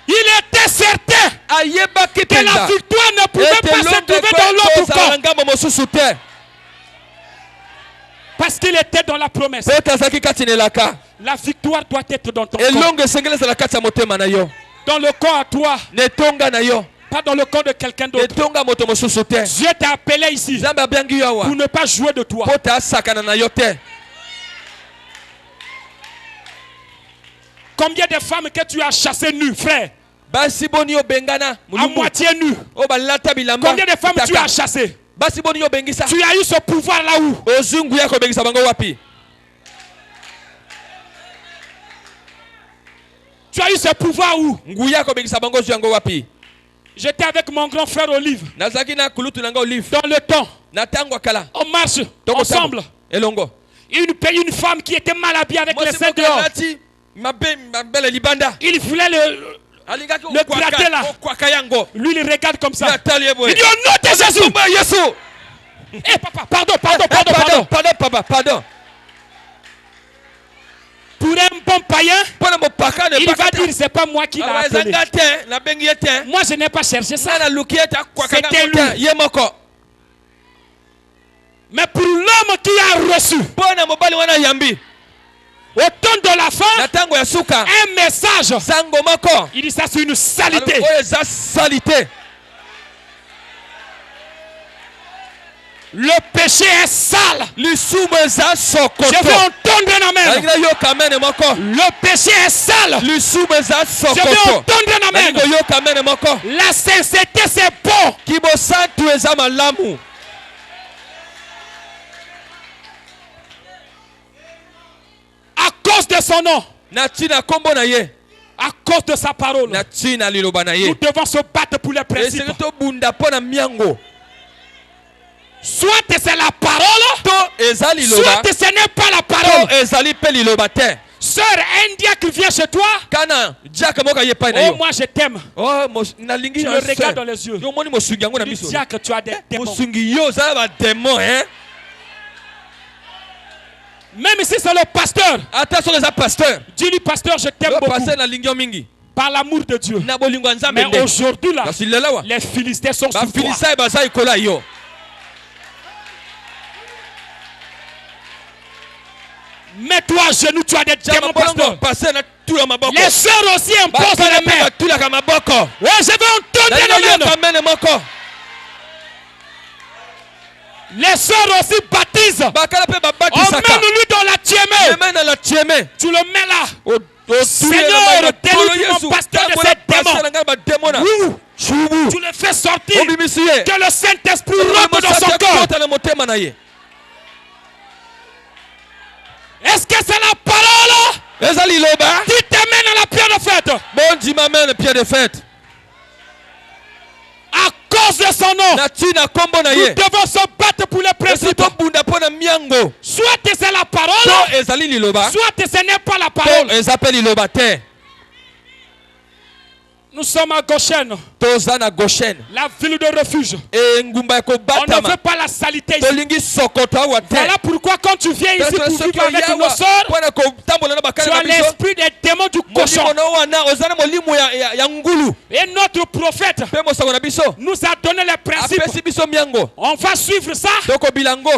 Il était certain que la victoire ne pouvait pas se trouver dans l'autre camp. Parce qu'il était dans la promesse. La victoire doit être dans ton corps. Dans le corps à toi. Pas dans le corps de quelqu'un d'autre. Dieu t'a appelé ici pour ne pas jouer de toi. Combien de femmes que tu as chassées nues, frère? À moitié nues. Combien de femmes tu as chassées? Tu as eu ce pouvoir là où? Tu as eu ce pouvoir où? J'étais avec mon grand frère Olive. Dans le temps. On marche ensemble. Une femme qui était mal habillée avec les seins dehors. Il voulait le gratter là. Lui il regarde comme ça. Il dit au nom de Jésus. Eh papa, pardon. Pour un bon païen, il va dire c'est pas moi qui l'a appelé. Moi je n'ai pas cherché ça. C'était lui. Mais pour l'homme qui a reçu, au temps de la fin, un message. Il dit ça c'est une saleté. Le péché est sale. Je vais entendre un amen. Le péché est sale. Je vais entendre un amen. La sincérité c'est bon. À cause de son nom. À cause de sa parole. Nous devons se battre pour les principes. Soit c'est la parole, soit ce n'est pas la parole. Sœur, un diacre vient chez toi. Oh, moi je t'aime. Tu le regardes dans les yeux. Le diacre, tu as des démons. Même si c'est le pasteur. Dis-lui, pasteur, je t'aime beaucoup. Par l'amour de Dieu. Mais aujourd'hui là, les Philistins sont sur toi. Mets-toi à genoux, tu as des démons, pasteur. Les sœurs aussi imposent les mains. Ouais, je vais entendre les mains. Les sœurs aussi baptisent. Emmène-lui dans la tiémée. Tu le mets là. Seigneur, délivre mon pasteur de ces démons. Tu le fais sortir. Que le Saint-Esprit rentre dans son corps. Est-ce que c'est la parole? Tu t'amènes à la pierre de fête. À cause de son nom, nous devons se battre pour les principes. Soit c'est la parole, soit ce n'est pas la parole. Nous sommes à Goshen, la ville de refuge. On ne veut pas la saleté ici. Voilà pourquoi quand tu viens ici pour vivre avec nos sœurs, tu as l'esprit des démons du cochon. Et notre prophète nous a donné les principes. On va suivre ça.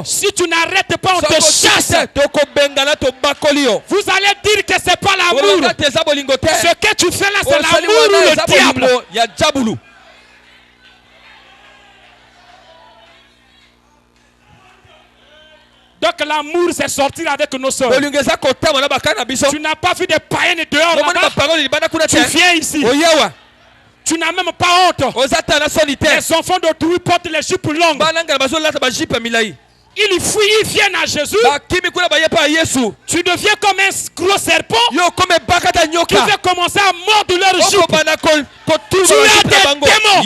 Si tu n'arrêtes pas, on te chasse. Vous allez dire que ce n'est pas l'amour. Ce que tu fais là, c'est l'amour ou le diable. Donc l'amour c'est sortir avec nos soeurs. Tu n'as pas vu des païens dehors là-bas. Tu viens ici. Tu n'as même pas honte. Les enfants d'autrui portent les jupes longues. Ils fuient, ils viennent à Jésus. Tu deviens comme un gros serpent qui veut commencer à mordre leur jupe. Tu as des démons.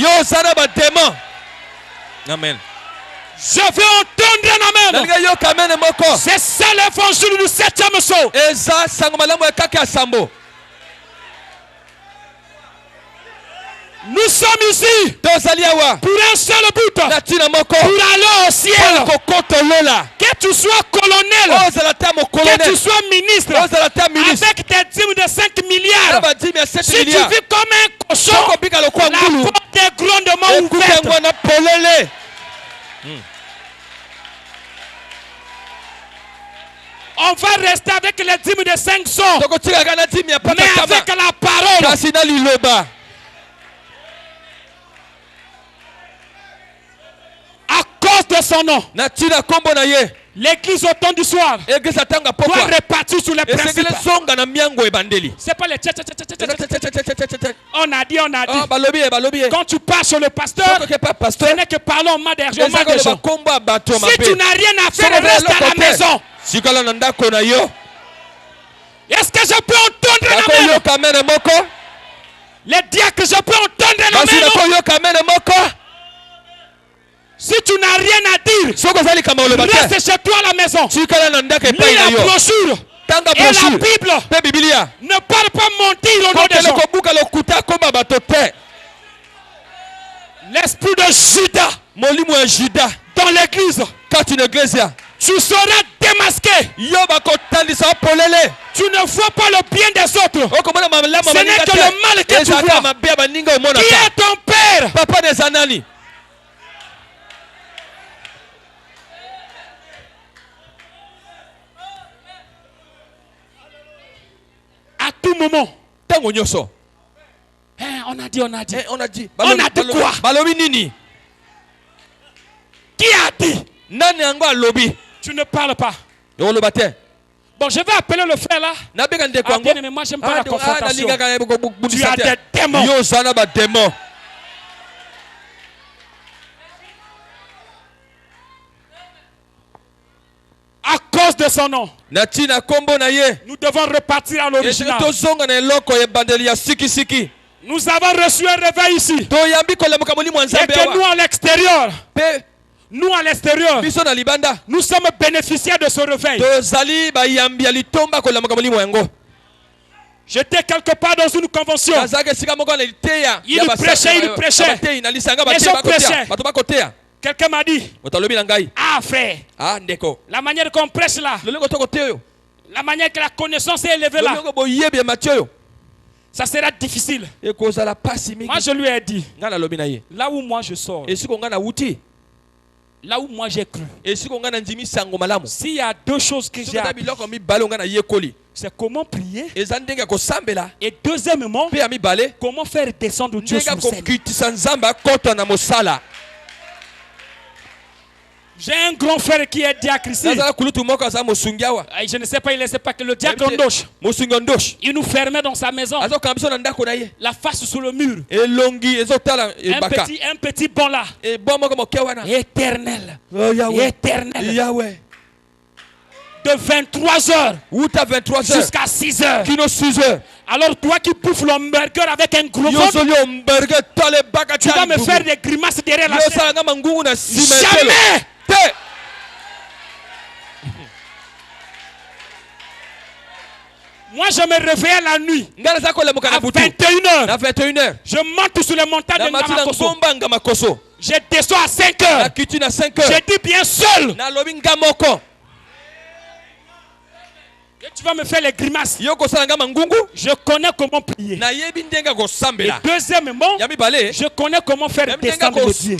Amen. Je veux entendre un amen. C'est ça l'évangile du 7e saut. Nous sommes ici pour un seul but, pour aller au ciel. Que tu sois colonel, que tu sois ministre, avec tes dîmes de 5 milliards. Si tu vis comme un cochon, la porte est grandement ouverte. On va rester avec les dîmes de 500, mais avec la parole. À cause de son nom, l'église au temps du soir doit répartir sur les principes. C'est pas les on a dit. Quand tu passes sur le pasteur, ce n'est que parlons mal des gens. Si tu n'as rien à faire, reste à la maison. Est-ce que je peux entendre la main? Les diacres, je peux entendre la main. Si tu n'as rien à dire, reste chez toi à la maison. Lis la brochure et la Bible. Ne parle pas mentir au nom des gens. L'esprit de Judas dans l'église, tu seras démasqué. Tu ne vois pas le bien des autres. Ce n'est que le mal que tu vois. Qui est ton père? À tout moment. On a dit. On a dit quoi? Qui a dit? Tu ne parles pas. Bon, je vais appeler le frère là. Bien aimé, moi j'aime pas la confrontation. Tu as des démons. À cause de son nom, nous devons repartir à l'original. Nous avons reçu un réveil ici. Et que nous à l'extérieur, nous sommes bénéficiaires de ce réveil. J'étais quelque part dans une convention. Il prêchait. Les gens prêchaient. Quelqu'un m'a dit, ah frère, la manière qu'on prêche là, la manière que la connaissance est élevée là, ça sera difficile. Moi je lui ai dit, là où moi je sors, là où moi j'ai cru, s'il y a deux choses que j'ai appris, c'est comment prier, et deuxièmement, comment faire descendre Dieu sur scène. J'ai un grand frère qui est diacre ici. Je ne sais pas, il ne sait pas que le diacre Ndosh, il nous fermait dans sa maison, la face sur le mur. Un petit banc là. Éternel. Éternel. De 23h jusqu'à 6h. Alors toi qui bouffes l'hamburger avec un gros ventre, tu vas me faire des grimaces derrière la chaîne. Jamais. Moi je me réveillais la nuit à 21h. Je monte sur les montagnes de Ngamakoso. Je descends à 5h. Je dis bien seul. Et tu vas me faire les grimaces. Je connais comment prier. Et deuxièmement, je connais comment faire descendre le Dieu.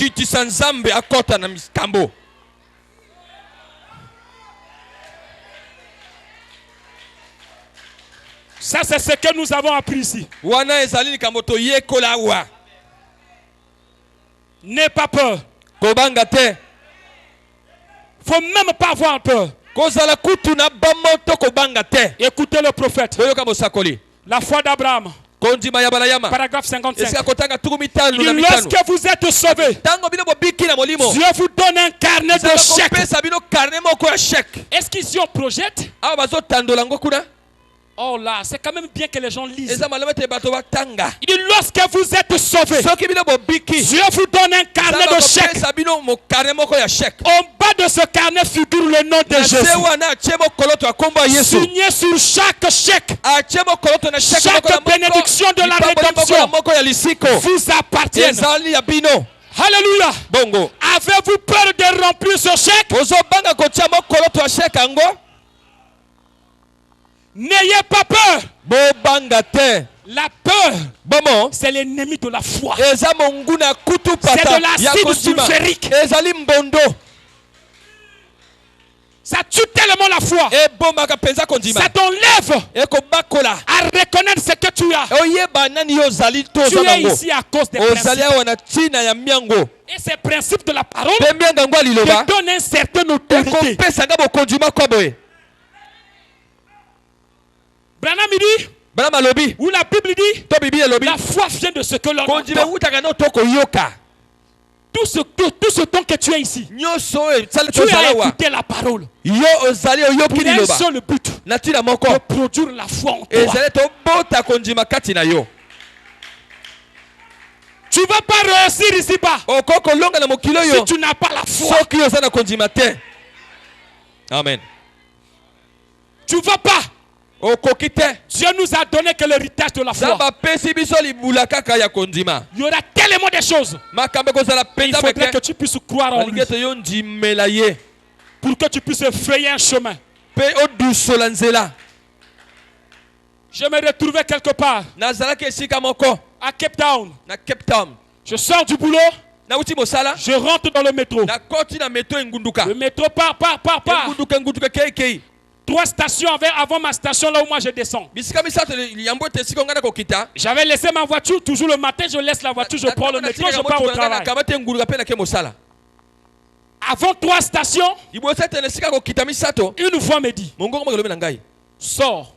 Ça c'est ce que nous avons appris ici. N'aie pas peur. Faut même pas avoir peur. Écoutez le prophète. La foi d'Abraham. Paragraphe 55. Lorsque vous êtes sauvés, Dieu vous donne un carnet de chèques. Est-ce qu'ici on projette? Oh là, c'est quand même bien que les gens lisent. Il dit lorsque vous êtes sauvés, Dieu vous donne un carnet de chèques. En bas de ce carnet figure le nom de Jésus. Signé sur chaque chèque. Chaque bénédiction de la rédemption vous appartient. Alléluia. Avez-vous peur de remplir ce chèque? N'ayez pas peur. La peur, c'est l'ennemi de la foi. C'est de l'acide sulfurique. Ça tue tellement la foi. Ça t'enlève à reconnaître ce que tu as. Tu es ici à cause des principes. Et ces principes de la parole te donnent une certaine autorité. Branham dit, ou la Bible dit, la foi vient de ce que l'on entend. Tout ce temps que tu es ici, tu as écouté la parole. Il y a un seul but, de produire la foi en toi. Tu ne vas pas réussir ici-bas si tu n'as pas la foi. Amen. Tu ne vas pas. Dieu nous a donné que l'héritage de la foi. Il y aura tellement de choses. Il faudrait que tu puisses croire en lui. Pour que tu puisses frayer un chemin. Je me retrouvais quelque part à Cape Town. Je sors du boulot. Je rentre dans le métro. Le métro part. 3 stations avant ma station là où moi je descends. J'avais laissé ma voiture, toujours le matin je laisse la voiture, je prends le métro, je pars au travail. Avant 3 stations, une voix me dit, sors,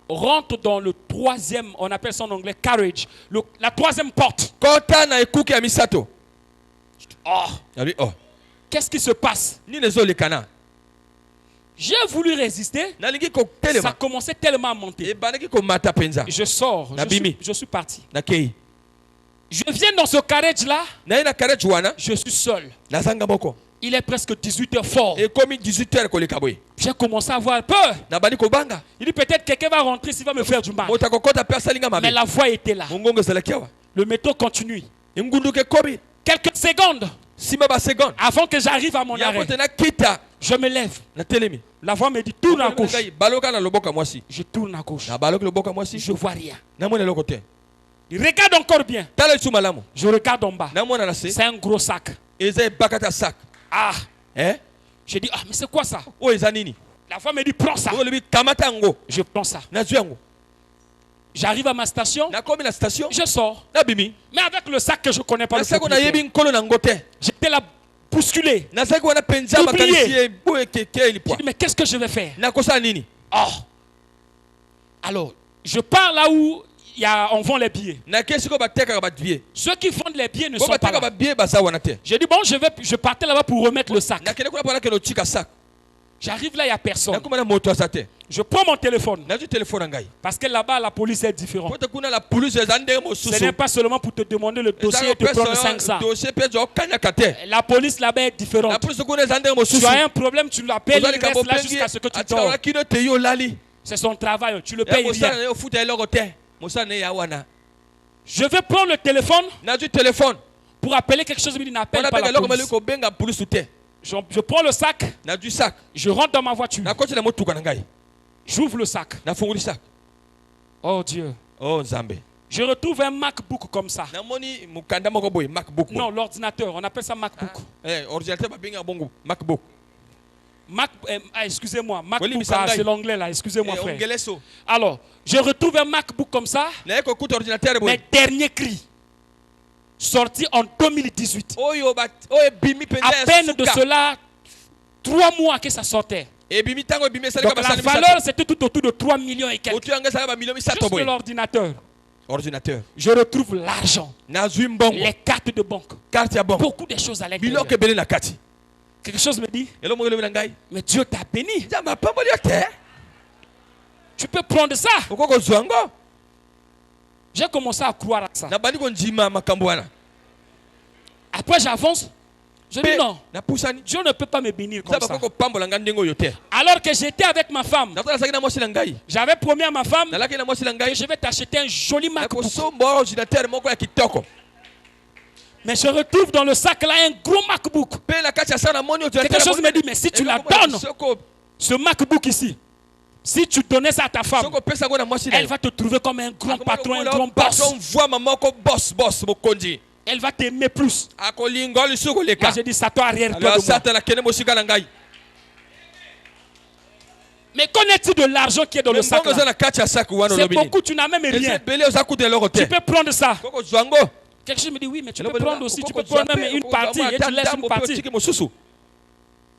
rentre dans le 3e, on appelle ça en anglais carriage, la 3e porte. Oh, qu'est-ce qui se passe? J'ai voulu résister. Ça commençait tellement à monter. Je sors. Je suis parti. Je viens dans ce carriage là. Je suis seul. Il est presque 18h fort. J'ai commencé à avoir peur. Il dit peut-être quelqu'un va rentrer s'il va me faire du mal. Mais la voix était là. Le métro continue. Quelques secondes avant que j'arrive à mon arrêt, je me lève. La voix me dit tourne à gauche. Je tourne à gauche. Je ne vois rien. Il regarde encore bien. Je regarde en bas. C'est un gros sac. Ah. Je dis, mais c'est quoi ça? La voix me dit, prends ça. Je prends ça. J'arrive à ma station. Je sors. Mais avec le sac que je ne connais pas. J'étais là bousculé. Oublié. Je dis, mais qu'est-ce que je vais faire? Alors, je pars là où on vend les billets. Ceux qui vendent les billets ne sont pas là. J'ai dit, bon, je partais là-bas pour remettre le sac. J'arrive là, il n'y a personne. Je prends mon téléphone. Parce que là-bas, la police est différente. Ce n'est pas seulement pour te demander le dossier et te prendre 500. La police là-bas est différente. Tu as un problème, tu l'appelles, il reste là jusqu'à ce que tu dors. C'est son travail, tu le payes, il vient. Je vais prendre le téléphone pour appeler quelque chose, mais il n'appelle pas la police. Je prends le sac, je rentre dans ma voiture, j'ouvre le sac. Oh Dieu. Je retrouve un MacBook comme ça. Non, l'ordinateur, on appelle ça MacBook. Excusez-moi, MacBook, c'est l'anglais là, excusez-moi frère. Alors, je retrouve un MacBook comme ça, mais dernier cri. Sorti en 2018. À peine de cela, 3 mois que ça sortait. Donc la valeur c'était tout autour de 3 millions et quelques. Juste l'ordinateur. Je retrouve l'argent, les cartes de banque, beaucoup de choses à l'intérieur. Quelque chose me dit, mais Dieu t'a béni. Tu peux prendre ça. J'ai commencé à croire à ça. Après j'avance. Je dis non, Dieu ne peut pas me bénir comme ça. Alors que j'étais avec ma femme, j'avais promis à ma femme que je vais t'acheter un joli MacBook. Mais je retrouve dans le sac là un gros MacBook. Quelque chose me dit, mais si tu la donnes, ce MacBook ici, si tu donnais ça à ta femme, elle va te trouver comme un grand patron, un grand boss. Elle va t'aimer plus. Moi j'ai dit, ça toi arrière-toi de moi. Mais connais-tu de l'argent qui est dans le sac là? C'est beaucoup, tu n'as même rien. Tu peux prendre ça. Quelque chose me dit, oui, mais tu peux prendre aussi, tu peux prendre même une partie et tu laisses une partie.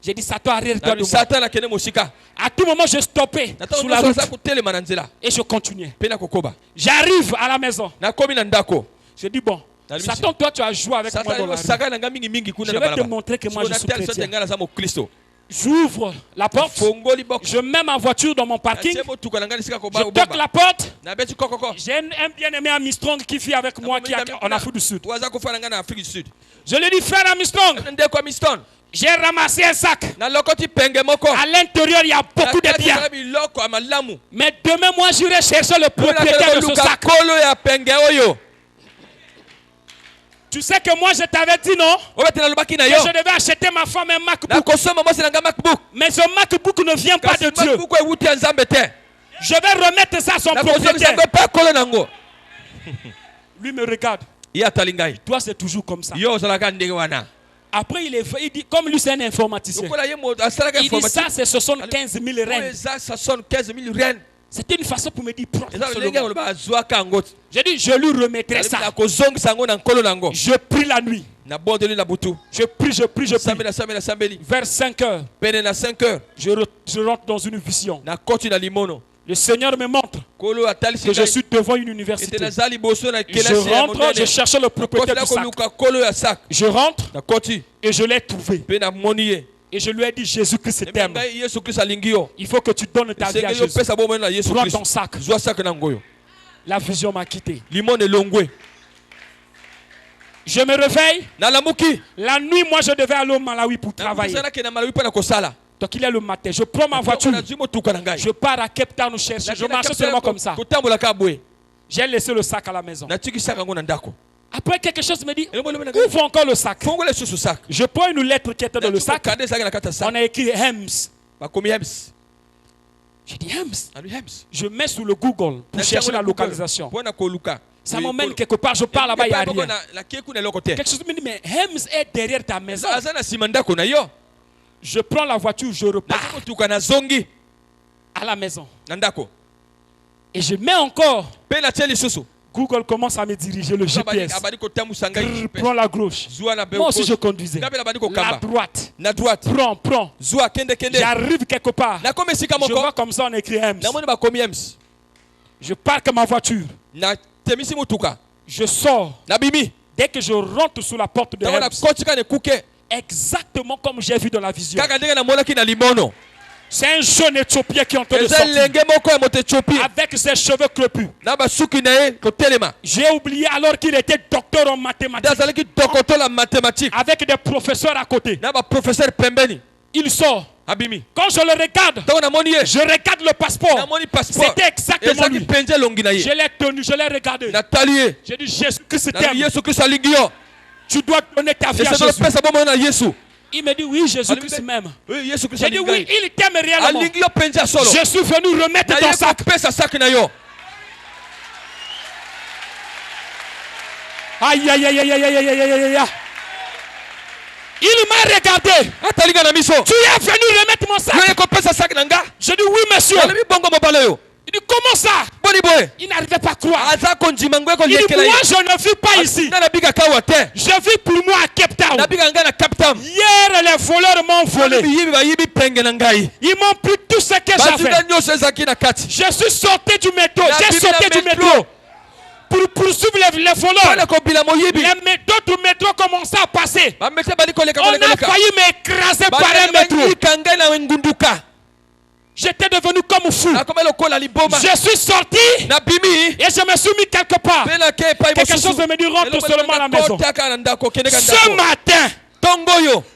J'ai dit, ça toi arrière-toi de moi. À tout moment, je stoppais sur la route et je continuais. J'arrive à la maison. Je dis, bon, Satan, toi, tu as joué avec moi dans la rue. Je vais te montrer que moi, je suis chrétien. J'ouvre la porte. Je mets ma voiture dans mon parking. Je toque la porte. J'ai un bien-aimé Armstrong qui vit avec moi en Afrique du Sud. Je lui dis, frère Armstrong, j'ai ramassé un sac. À l'intérieur, il y a beaucoup de biens. Mais demain, moi, j'irai chercher le propriétaire de ce sac. Tu sais que moi je t'avais dit non, que je devais acheter ma femme un MacBook. Mais ce MacBook ne vient pas de Dieu. Je vais remettre ça à son propriétaire. Lui me regarde. Toi c'est toujours comme ça. Après il dit, comme lui c'est un informaticien, il dit ça c'est 75 000 rennes. C'était une façon pour me dire, prends. J'ai dit, je lui remettrai ça. Je prie la nuit. Je prie. Vers 5 heures, je rentre dans une vision. Le Seigneur me montre que je suis devant une université. Je rentre, je cherche le propriétaire du sac. Je rentre et je l'ai trouvé. Et je lui ai dit, Jésus-Christ t'aime. Il faut que tu donnes ta vie à Jésus. Prends ton sac. La vision m'a quitté. Je me réveille. La nuit, moi, je devais aller au Malawi pour travailler. Donc il est le matin, je prends ma voiture, je pars à Cape Town chercher, je marche seulement comme ça. J'ai laissé le sac à la maison. Après quelque chose me dit, ouvre encore le sac. Je prends une lettre qui était dans le sac. On a écrit Hems. J'ai dit Hems. Je mets sur le Google pour chercher la localisation. Ça m'emmène quelque part, je pars là-bas, il n'y a rien. Quelque chose me dit, mais Hems est derrière ta maison. Je prends la voiture, je repars à la maison. Et je mets encore. Google commence à me diriger le GPS. Prends la gauche. Moi aussi je conduisais. La droite. Prends. J'arrive quelque part. Je vois comme ça on écrit Hems. Je parque ma voiture. Je sors. Dès que je rentre sous la porte de Hems, exactement comme j'ai vu dans la vision. C'est un jeune Éthiopien qui est en train de sortir avec ses cheveux crépus. J'ai oublié alors qu'il était docteur en mathématiques. Avec des professeurs à côté. Il sort. Quand je le regarde, je regarde le passeport. C'était exactement lui. Je l'ai tenu, je l'ai regardé. J'ai dit Jésus-Christ t'aime. Tu dois donner ta vie à Jésus. Il me dit oui, Jésus-Christ même. J'ai dit oui, il t'aime réellement. Je suis venu remettre ton sac. Aïe, aïe, aïe, aïe, aïe, aïe, aïe, aïe, aïe. Il m'a regardé. Tu es venu remettre mon sac. Je dis oui, monsieur. Il dit comment ça? Il n'arrivait pas à croire. Il dit moi je ne vis pas ici. Je vis pour moi à Cape Town. Hier les voleurs m'ont volé. Ils m'ont pris tout ce que j'avais. Je suis sorti du métro. J'ai sauté du métro pour poursuivre les voleurs. D'autres métros commençaient à passer. On a failli m'écraser par un métro. J'étais devenu comme fou. Je suis sorti et je me suis mis quelque part. Quelque chose me dit rentre seulement à la maison. Ce matin,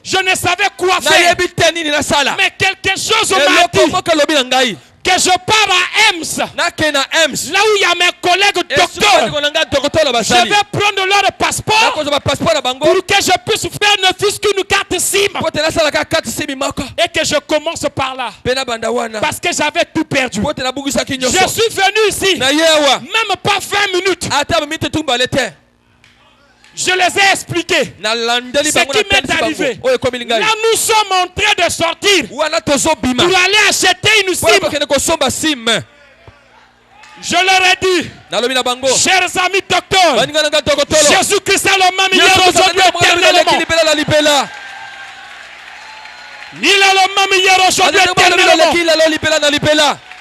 je ne savais quoi faire. Mais quelque chose m'a dit que je pars à Hems. Là où il y a mes collègues docteurs. Je vais prendre leur passeport pour que je puisse faire ne fût-ce qu'une carte SIM. Et que je commence par là. Parce que j'avais tout perdu. Je suis venu ici. Même pas 20 minutes. Je les ai expliqués ce qui m'est arrivé. Là, nous sommes en train de sortir pour aller acheter une SIM. Je leur ai dit, chers amis docteurs, Jésus-Christ est le même hier, aujourd'hui, éternellement. Il est le même hier, aujourd'hui, éternellement.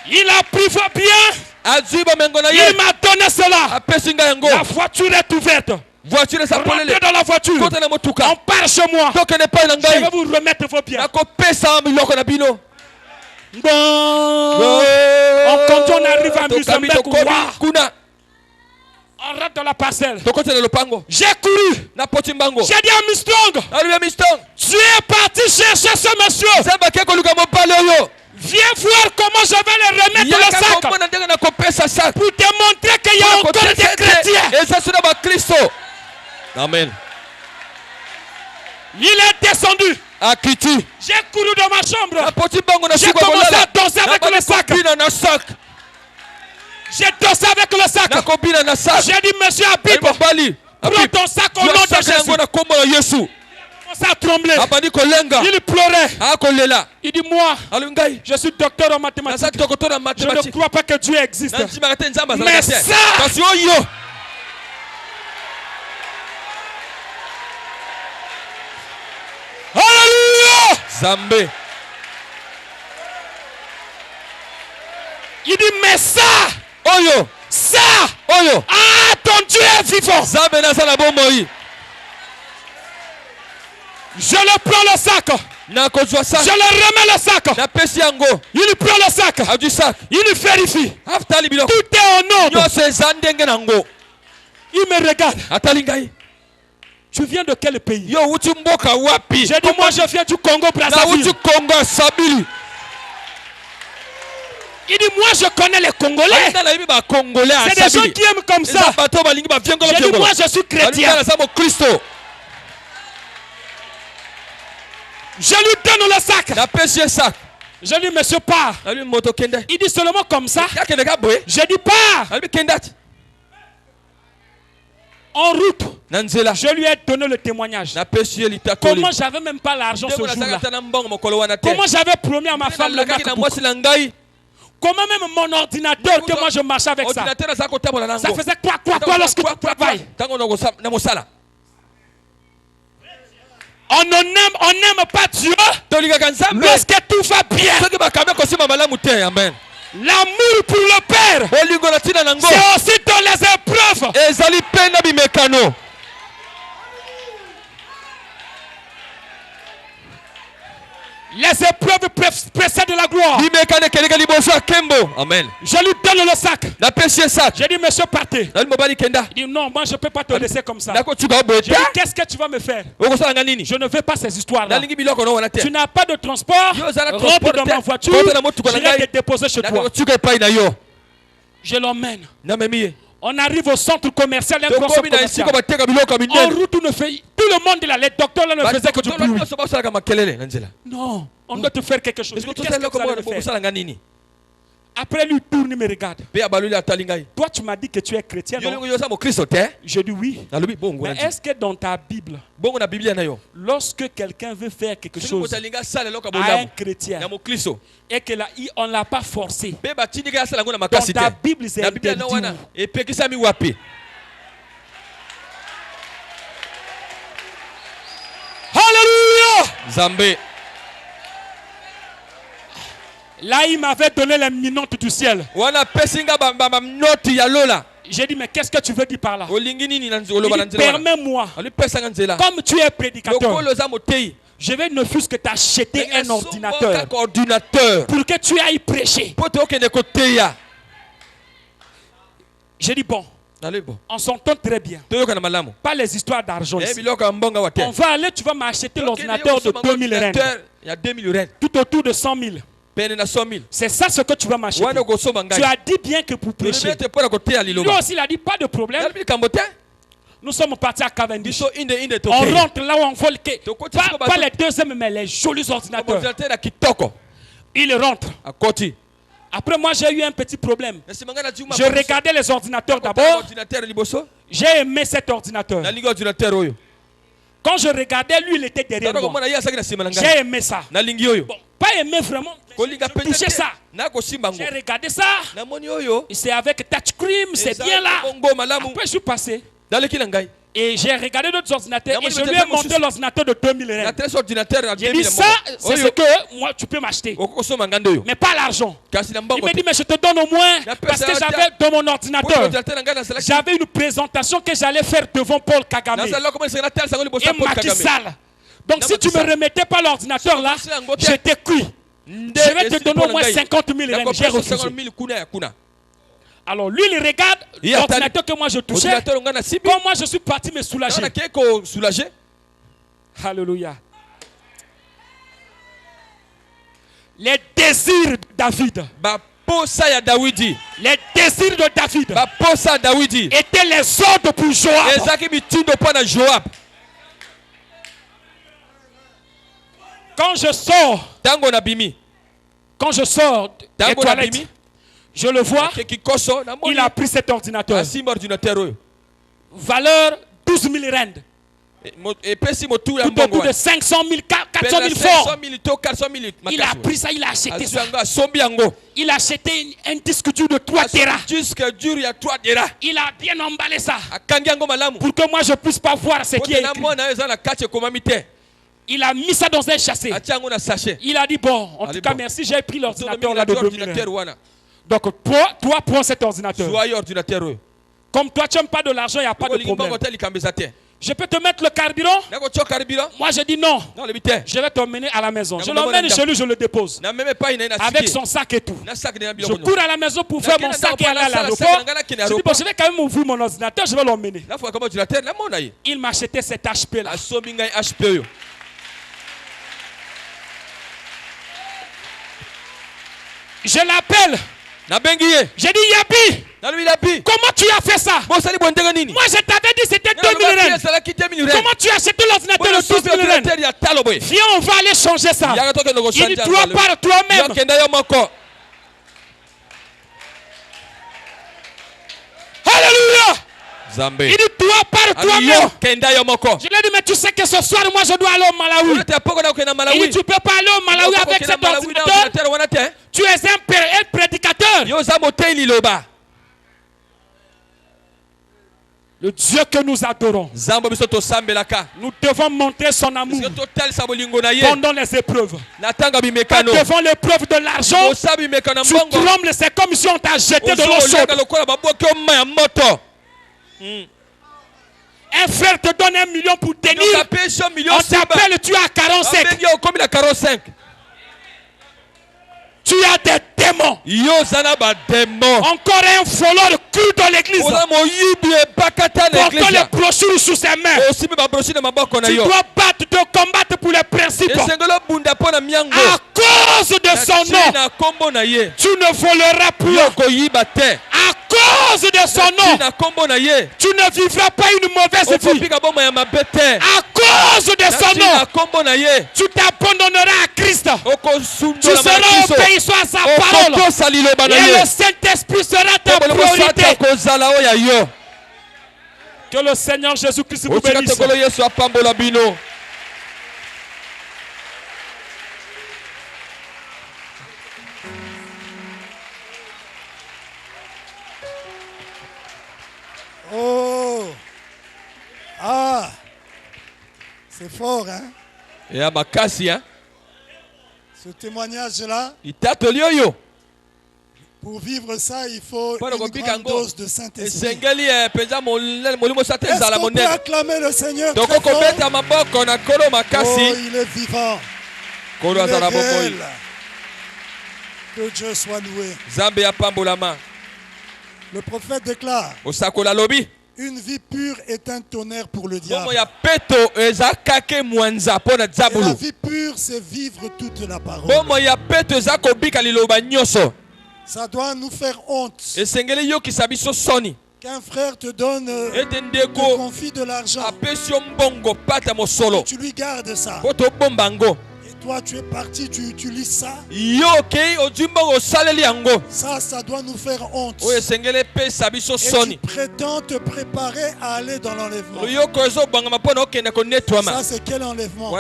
Il a pris vos biens. Il m'a donné cela. La voiture est ouverte. Rentrez dans la voiture. On part chez moi. Je vais vous remettre vos biens. On conduit, on arrive à Musembeku. On rentre dans la parcelle. J'ai couru. J'ai dit à Armstrong, tu es parti chercher ce monsieur. Viens voir comment je vais le remettre le sac. Pour te montrer qu'il y a encore des chrétiens. Amen. Il est descendu. J'ai couru dans ma chambre. J'ai commencé à danser avec le sac. J'ai dansé avec le sac. J'ai dit, monsieur Habib, prends ton sac au nom de Jésus. Il commençait à trembler. Il pleurait. Il dit, moi, je suis docteur en mathématiques. Je ne crois pas que Dieu existe. Mais ça, alléluia. Zambé. Il dit mais ça. Ah, ton Dieu est vivant. Je le prends le sac. Je le remets le sac. Il prend le sac. Il vérifie. Tout est en ordre. Il me regarde. Tu viens de quel pays? Yo, où tu mboka wapi? J'ai dit, moi je viens du Congo Brazzaville. Où tu Congo Sabili? Il dit, moi je connais les Congolais. C'est des gens qui aiment comme ça. J'ai dit, moi je suis chrétien. Je lui donne le sac. Je lui dis, monsieur, pars. Il dit seulement comme ça. Je dis, pars. En route, je lui ai donné le témoignage. Comment j'avais même pas l'argent ce jour-là. Comment j'avais promis à ma femme le MacBook. Comment même mon ordinateur que moi je marchais avec ça. Ça faisait quoi lorsque tu travailles. On n'aime pas Dieu lorsque tout va bien. L'amour pour le Père, c'est aussi dans les épreuves. Les épreuves précèdent la gloire. Amen. Je lui donne le sac. J'ai dit, monsieur, partez. Il dit, non, moi je ne peux pas te laisser comme ça. J'ai dit, qu'est-ce que tu vas me faire? Je ne veux pas ces histoires-là. Tu n'as pas de transport. Rentre dans ma voiture. Je vais te déposer chez toi. Je l'emmène. On arrive au centre commercial. En route, tout le monde est là. Les docteurs là ne faisaient que du bruit. Non, on doit te faire quelque chose. Qu'est-ce que tu vas me faire? Après, lui tourne et me regarde. Toi, tu m'as dit que tu es chrétien. Je dis oui. Mais est-ce que dans ta Bible, lorsque quelqu'un veut faire quelque chose à un chrétien et qu'on ne l'a pas forcé, dans ta Bible, c'est interdit. Alléluia! Zambé. Là, il m'avait donné les minutes du ciel. J'ai dit, mais qu'est-ce que tu veux dire par là? Il dit, permets-moi, comme tu es prédicateur, je vais ne fût-ce que t'acheter un ordinateur pour que tu ailles prêcher. J'ai dit, bon, on s'entend très bien. Pas les histoires d'argent ici. On va aller, tu vas m'acheter l'ordinateur de 2000 rand. Tout autour de 100 000. C'est ça ce que tu vas m'acheter. Tu as dit bien que pour prêcher. Lui aussi il a dit pas de problème. Nous sommes partis à Cavendish. On rentre là où on vole. Pas les deuxièmes mais les jolis ordinateurs. Il rentre. Après moi j'ai eu un petit problème. Je regardais les ordinateurs d'abord. J'ai aimé cet ordinateur. Quand je regardais, lui, il était derrière moi. J'ai aimé ça. Bon, pas aimé vraiment. J'ai touché ça. J'ai regardé ça. C'est avec touchscreen, c'est bien là. Après, je suis passé. Et j'ai regardé d'autres ordinateurs et je lui ai montré l'ordinateur de 2000 rand. J'ai dit ça, c'est ce que moi tu peux m'acheter. Mais pas l'argent. Il m'a dit mais je te donne au moins parce que j'avais dans mon ordinateur. J'avais une présentation que j'allais faire devant Paul Kagame et Macky Sall. Donc si tu ne me remettais pas l'ordinateur là, j'étais cuit. Je vais te donner au moins 50 000 rand. J'ai refusé. Alors lui, il regarde l'ordinateur que moi je touchais. Comme moi je suis parti me soulager. Alléluia. Les désirs de David. Les désirs de David étaient les ordres pour Joab. Quand je sors des toilettes, je le vois, il a pris cet ordinateur. Valeur 12 000 rand. Tout autour de 500 000, 400 000 francs. Il a pris ça, il a acheté ça. Il a acheté un disque dur de 3 Tera. Il a bien emballé ça. Pour que moi je ne puisse pas voir ce qui est écrit. Il a mis ça dans un châssis. Il a dit bon, en tout cas merci, j'ai pris l'ordinateur là de 2000 rand. Donc toi prends cet ordinateur. Comme toi tu n'aimes pas de l'argent, il n'y a pas de problème. Je peux te mettre le carburant? Moi je dis non. Je vais t'emmener à la maison. Je l'emmène chez lui, je le dépose. Avec son sac et tout. Je cours à la maison pour faire mon sac et aller à l'aéroport. Je dis bon, je vais quand même ouvrir mon ordinateur, je vais l'emmener. Il m'a acheté cet HP là. Je l'appelle. J'ai dit Yabi, comment tu as fait ça? Moi je t'avais dit c'était 2000 rennes. Comment tu as acheté l'ordinateur de 12 000 rennes? Viens, on va aller changer ça. Il dit toi par toi-même. Alléluia. Il dit toi par toi-même. Je lui ai dit mais tu sais que ce soir moi je dois aller au Malawi. Il dit tu peux pas aller au Malawi avec cet ordinateur. Tu es un prédicateur. Le Dieu que nous adorons, nous devons montrer son amour pendant les épreuves. Pas devant l'épreuve de l'argent, tu trembles, c'est comme si on t'a jeté de l'eau chaude. Un frère te donne 1 million pour tenir, on t'appelle, tu as 45. Tu as des démons. Encore un voleur cul dans l'église. Portant les brochures sous ses mains. Tu dois combattre pour les principes. À cause de son nom, tu ne voleras plus. À cause de son nom, tu ne vivras pas une mauvaise vie. À cause de son nom, tu t'abandonneras à Christ. Tu seras obéissant à sa parole. Et le Saint-Esprit sera ta priorité. Que le Seigneur Jésus-Christ vous bénisse. Oh, ah, c'est fort, hein? Et à ma casse, hein? Ce témoignage-là, pour vivre ça, il faut une grande dose de Saint-Esprit. Est-ce qu'on peut acclamer le Seigneur très fort? Oh, il est vivant. Il est réel. Que Dieu soit loué. Le prophète déclare: une vie pure est un tonnerre pour le diable. Et la vie pure, c'est vivre toute la parole. Ça doit nous faire honte. Qu'un frère te donne, te confie de l'argent, et tu lui gardes ça. Et toi, tu es parti, tu lis ça. Ça doit nous faire honte. Et tu prétends te préparer à aller dans l'enlèvement. Ça, c'est quel enlèvement?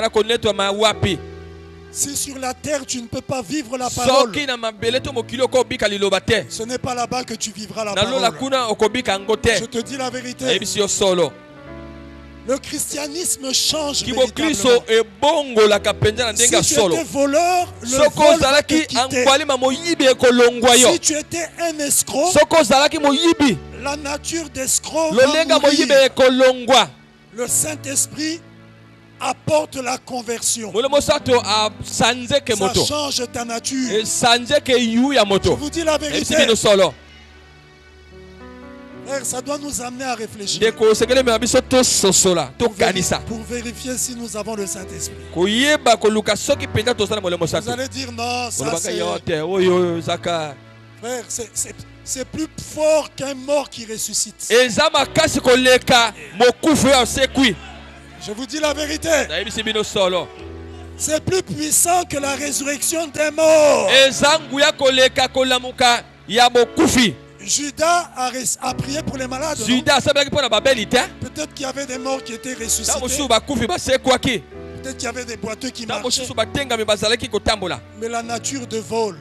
Si sur la terre tu ne peux pas vivre la parole, ce n'est pas là-bas que tu vivras la parole. Je te dis la vérité. Le christianisme change véritablement. Si tu étais voleur, le vol va te quitter. Si tu étais un escroc, la nature d'escroc va mourir. Le Saint-Esprit apporte la conversion. Ça change ta nature. Je vous dis la vérité. Frère, ça doit nous amener à réfléchir. Pour vérifier si nous avons le Saint-Esprit. Vous allez dire non, ça c'est... Frère, c'est plus fort qu'un mort qui ressuscite. Je vous dis la vérité. C'est plus puissant que la résurrection des morts. Judas a prié pour les malades. Peut-être qu'il y avait des morts qui étaient ressuscités. Peut-être qu'il y avait des boiteux qui marchaient. Mais la nature de vol,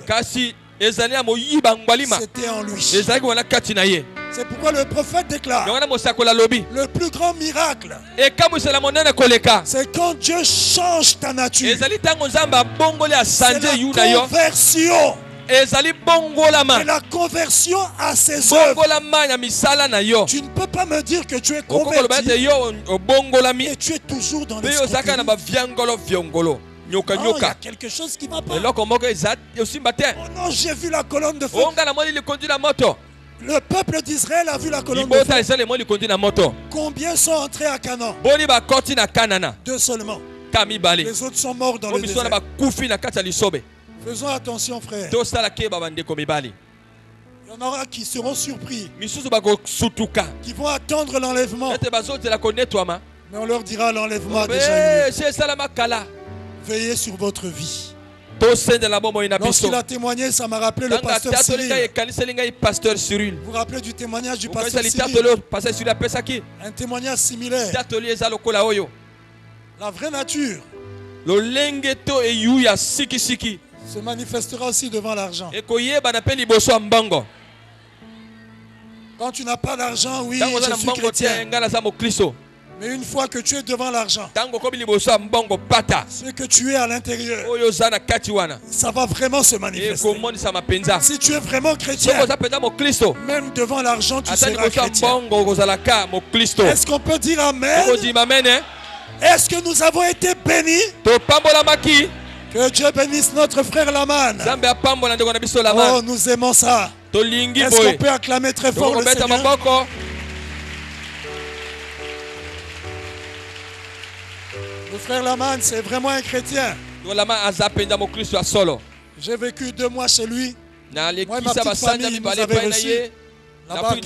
c'était en lui. C'est pourquoi le prophète déclare: le plus grand miracle, c'est quand Dieu change ta nature. C'est la conversion. Et la conversion à ses œuvres. Tu ne peux pas me dire que tu es converti et tu es toujours dans l'escroquerie. Oh, il y a quelque chose qui va pas. Oh non, j'ai vu la colonne de feu. Le peuple d'Israël a vu la colonne de feu. Combien sont entrés à Canaan? 2 seulement. Les autres sont morts dans le désert. Faisons attention, frère. Il y en aura qui seront surpris, qui vont attendre l'enlèvement. Mais on leur dira l'enlèvement a déjà eu lieu. Veillez sur votre vie. Lorsqu'il a témoigné, ça m'a rappelé le pasteur Cyril. Vous vous rappelez du témoignage du pasteur Cyril? Un témoignage similaire. La vraie nature se manifestera aussi devant l'argent. Quand tu n'as pas d'argent, oui, je suis chrétien. Mais une fois que tu es devant l'argent, ce que tu es à l'intérieur, ça va vraiment se manifester. Si tu es vraiment chrétien, même devant l'argent, tu seras chrétien. Est-ce qu'on peut dire Amen? Est-ce que nous avons été bénis? Que Dieu bénisse notre frère Laman. Oh, nous aimons ça. Est-ce qu'on peut acclamer très fort le Seigneur? Le frère Laman, c'est vraiment un chrétien. J'ai vécu 2 mois chez lui. Moi et ma petite famille nous avait reçus là-bas à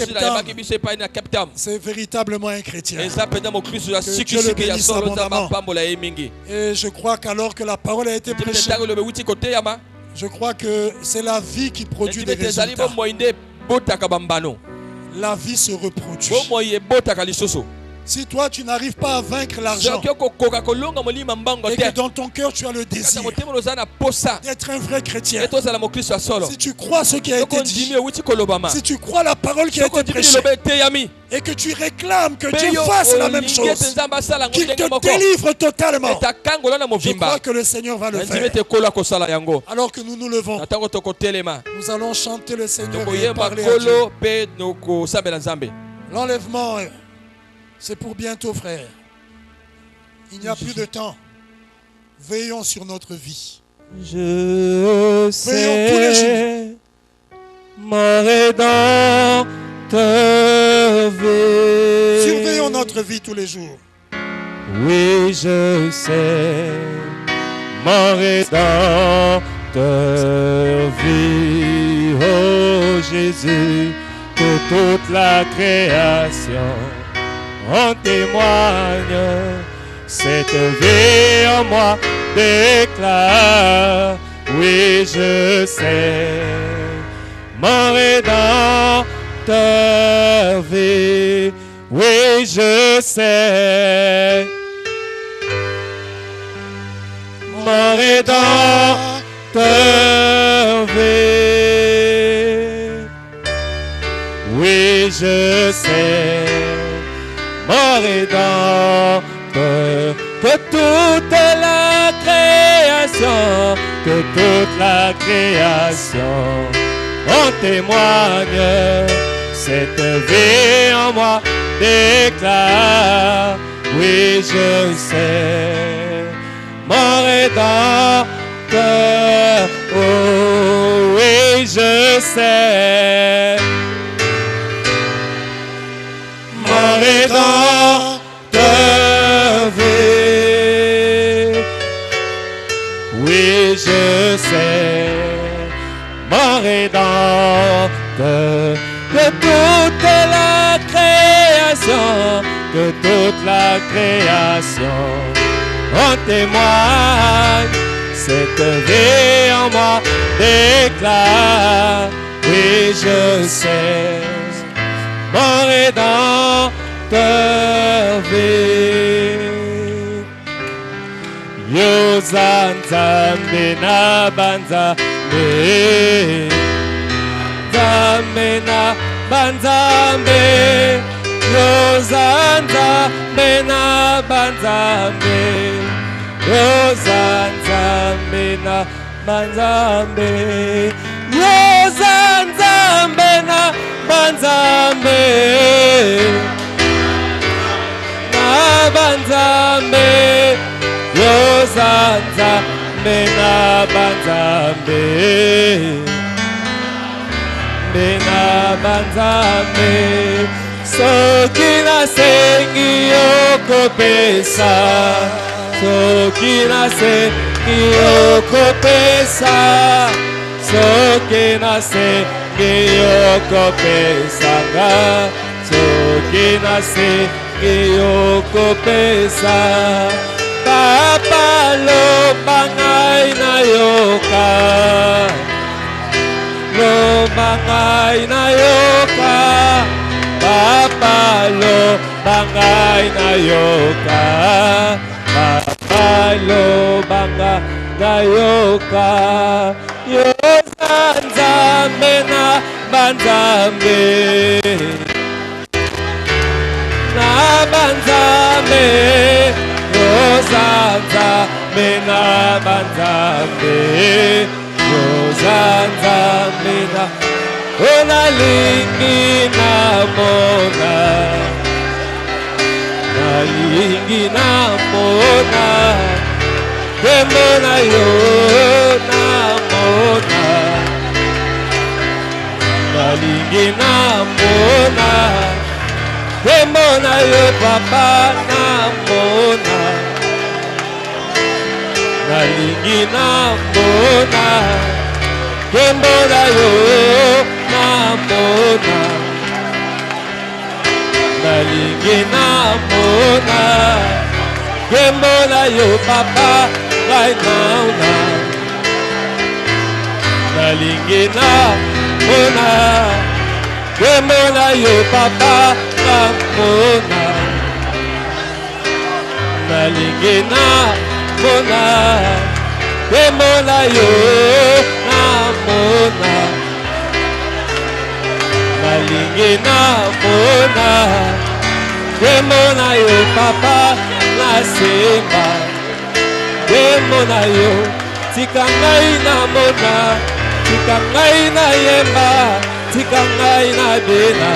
Cape Town. C'est véritablement un chrétien. Que Dieu le bénisse abondamment. Et je crois qu'alors que la parole a été prêchée, je crois que c'est la vie qui produit des résultats. La vie se reproduit. Si toi tu n'arrives pas à vaincre l'argent et que dans ton cœur tu as le désir d'être un vrai chrétien, si tu crois ce qui a été dit, si tu crois la parole qui a été prêchée et que tu réclames que Dieu fasse la même chose, qu'il te délivre totalement, je crois que le Seigneur va le faire. Alors que nous nous levons, nous allons chanter le Seigneur et parler à Dieu. L'enlèvement, c'est pour bientôt, frère. Il n'y a plus de temps. Veillons sur notre vie. Je sais, tous les jours. Mon Rédempteur veille. Surveillons notre vie tous les jours. Oui, je sais, mon Rédempteur vit. Oh Jésus, que toute la création en témoigne, cette vie en moi déclare, oui je sais, mon Rédempteur vit, oui je sais, mon Rédempteur vit, oui je sais, mon Rédempteur, que toute la création, en témoigne, cette vie en moi déclare, oui je sais, mon Rédempteur, oh oui je sais, mon Rédempteur vit, oui je sais, mon Rédempteur, que toute la création, en témoigne, cette vie en moi déclare, oui je sais, mon Rédempteur vit. Yo Nzambe na banzambe, Nzambe na banzambe, Yo Nzambe na banzambe, Yo Nzambe na banzambe, Nzambe na banzambe na banzambe yozanza mena banzambe mena banzambe soki nasengi okopesa soki nasengi okopesa soki nasengi okopesanga soki nasengi okopesa papa loba ngai nayoka loba ngai nayoka papa loba ngai nayoka papa loba ngai nayoka yozanzambe na banzambe na banzambe yozanzambe na banzambe yozanzambe na onalingi na mona nalingi na mona demona yo na mona nalingi na mona demona yo papa na mona nalingi na mona demona yo na mona nalingi na mona demona yo papa right now nalingi na mona demona yo papa na mona nalingi na mona demona yo na mona nalingi na mona demona yo papa na semba demona yo tika ngai na mona tika ngai na yemba tika ngai na bena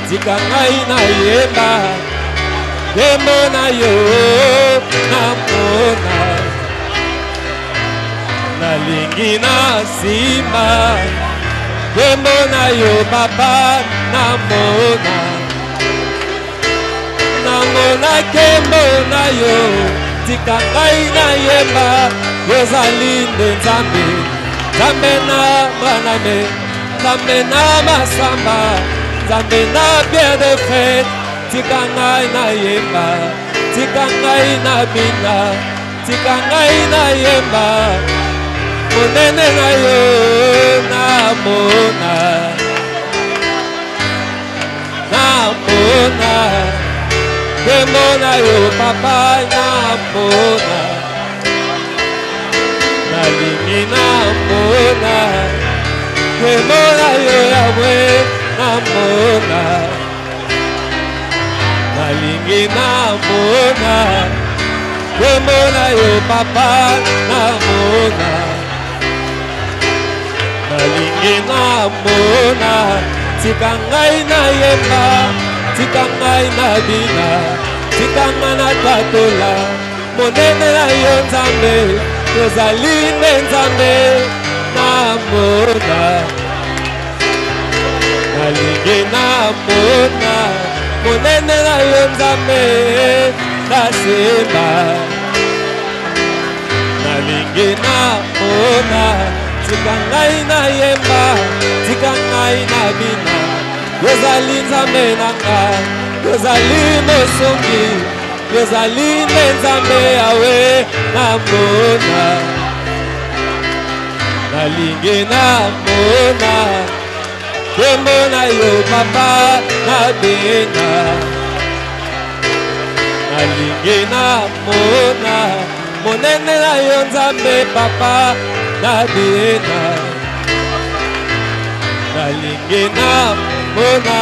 tika ngai na yemba demona yo na mona nalingi na simba demona yo papa na mona namona kembona yo tika ngai na yemba yozali nde nzambe nzambe na baname nzambe na masamba nzambe na bien de fête tika ngai na yemba tika ngai na bina tika ngai na yemba monene na yo na mona demona yo papa na mona nalingi na mona demona yo yawe na mona nalingi na mona demona yo papa na mona nalingi na mona tika ngai na yemba tika ngai na bina tika ngai na tatola monene na yo nzambe yozali nde nzambe na mona nalingi na mona monene na yo nzambe nasemba nalingi na mona tika ngai na yemba tika ngai na bina yozali nzambe na nga yozali mosungi yozali nde nzambe yawe na mona nalingi na mona demona yo papa na bena nalingi na mona monene na yo nzambe papa na bena nalingi na mona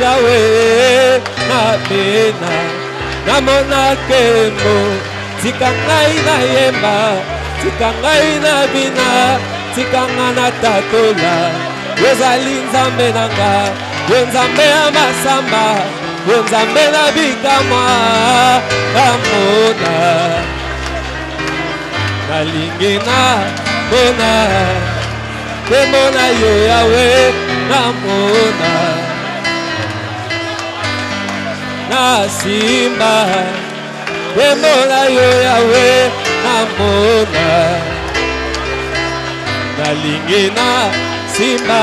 yawe na bena namona kembo tika ngai na yemba tika ngai na bina tikanga na tatola yozali nzambe nanga yo nzambe ya masamba yo nzambe na bikamwa amona nalingi na mona temona yo yawe namona nasimba temona yo yawe namona nalingi na simba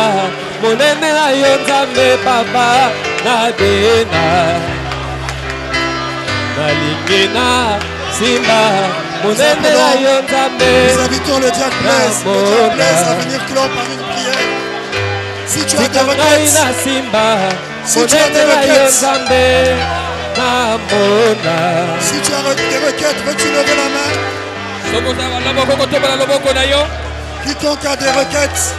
monene na yo nzambe papa na bena nalingi na simba monene na yo nzambe. Nous invitons le diacre Blaise à venir clore par une prière. Si tu as des requêtes, si tu as des requêtes, si tu as des requêtes, veux-tu lever la main? Quiconque a des requêtes,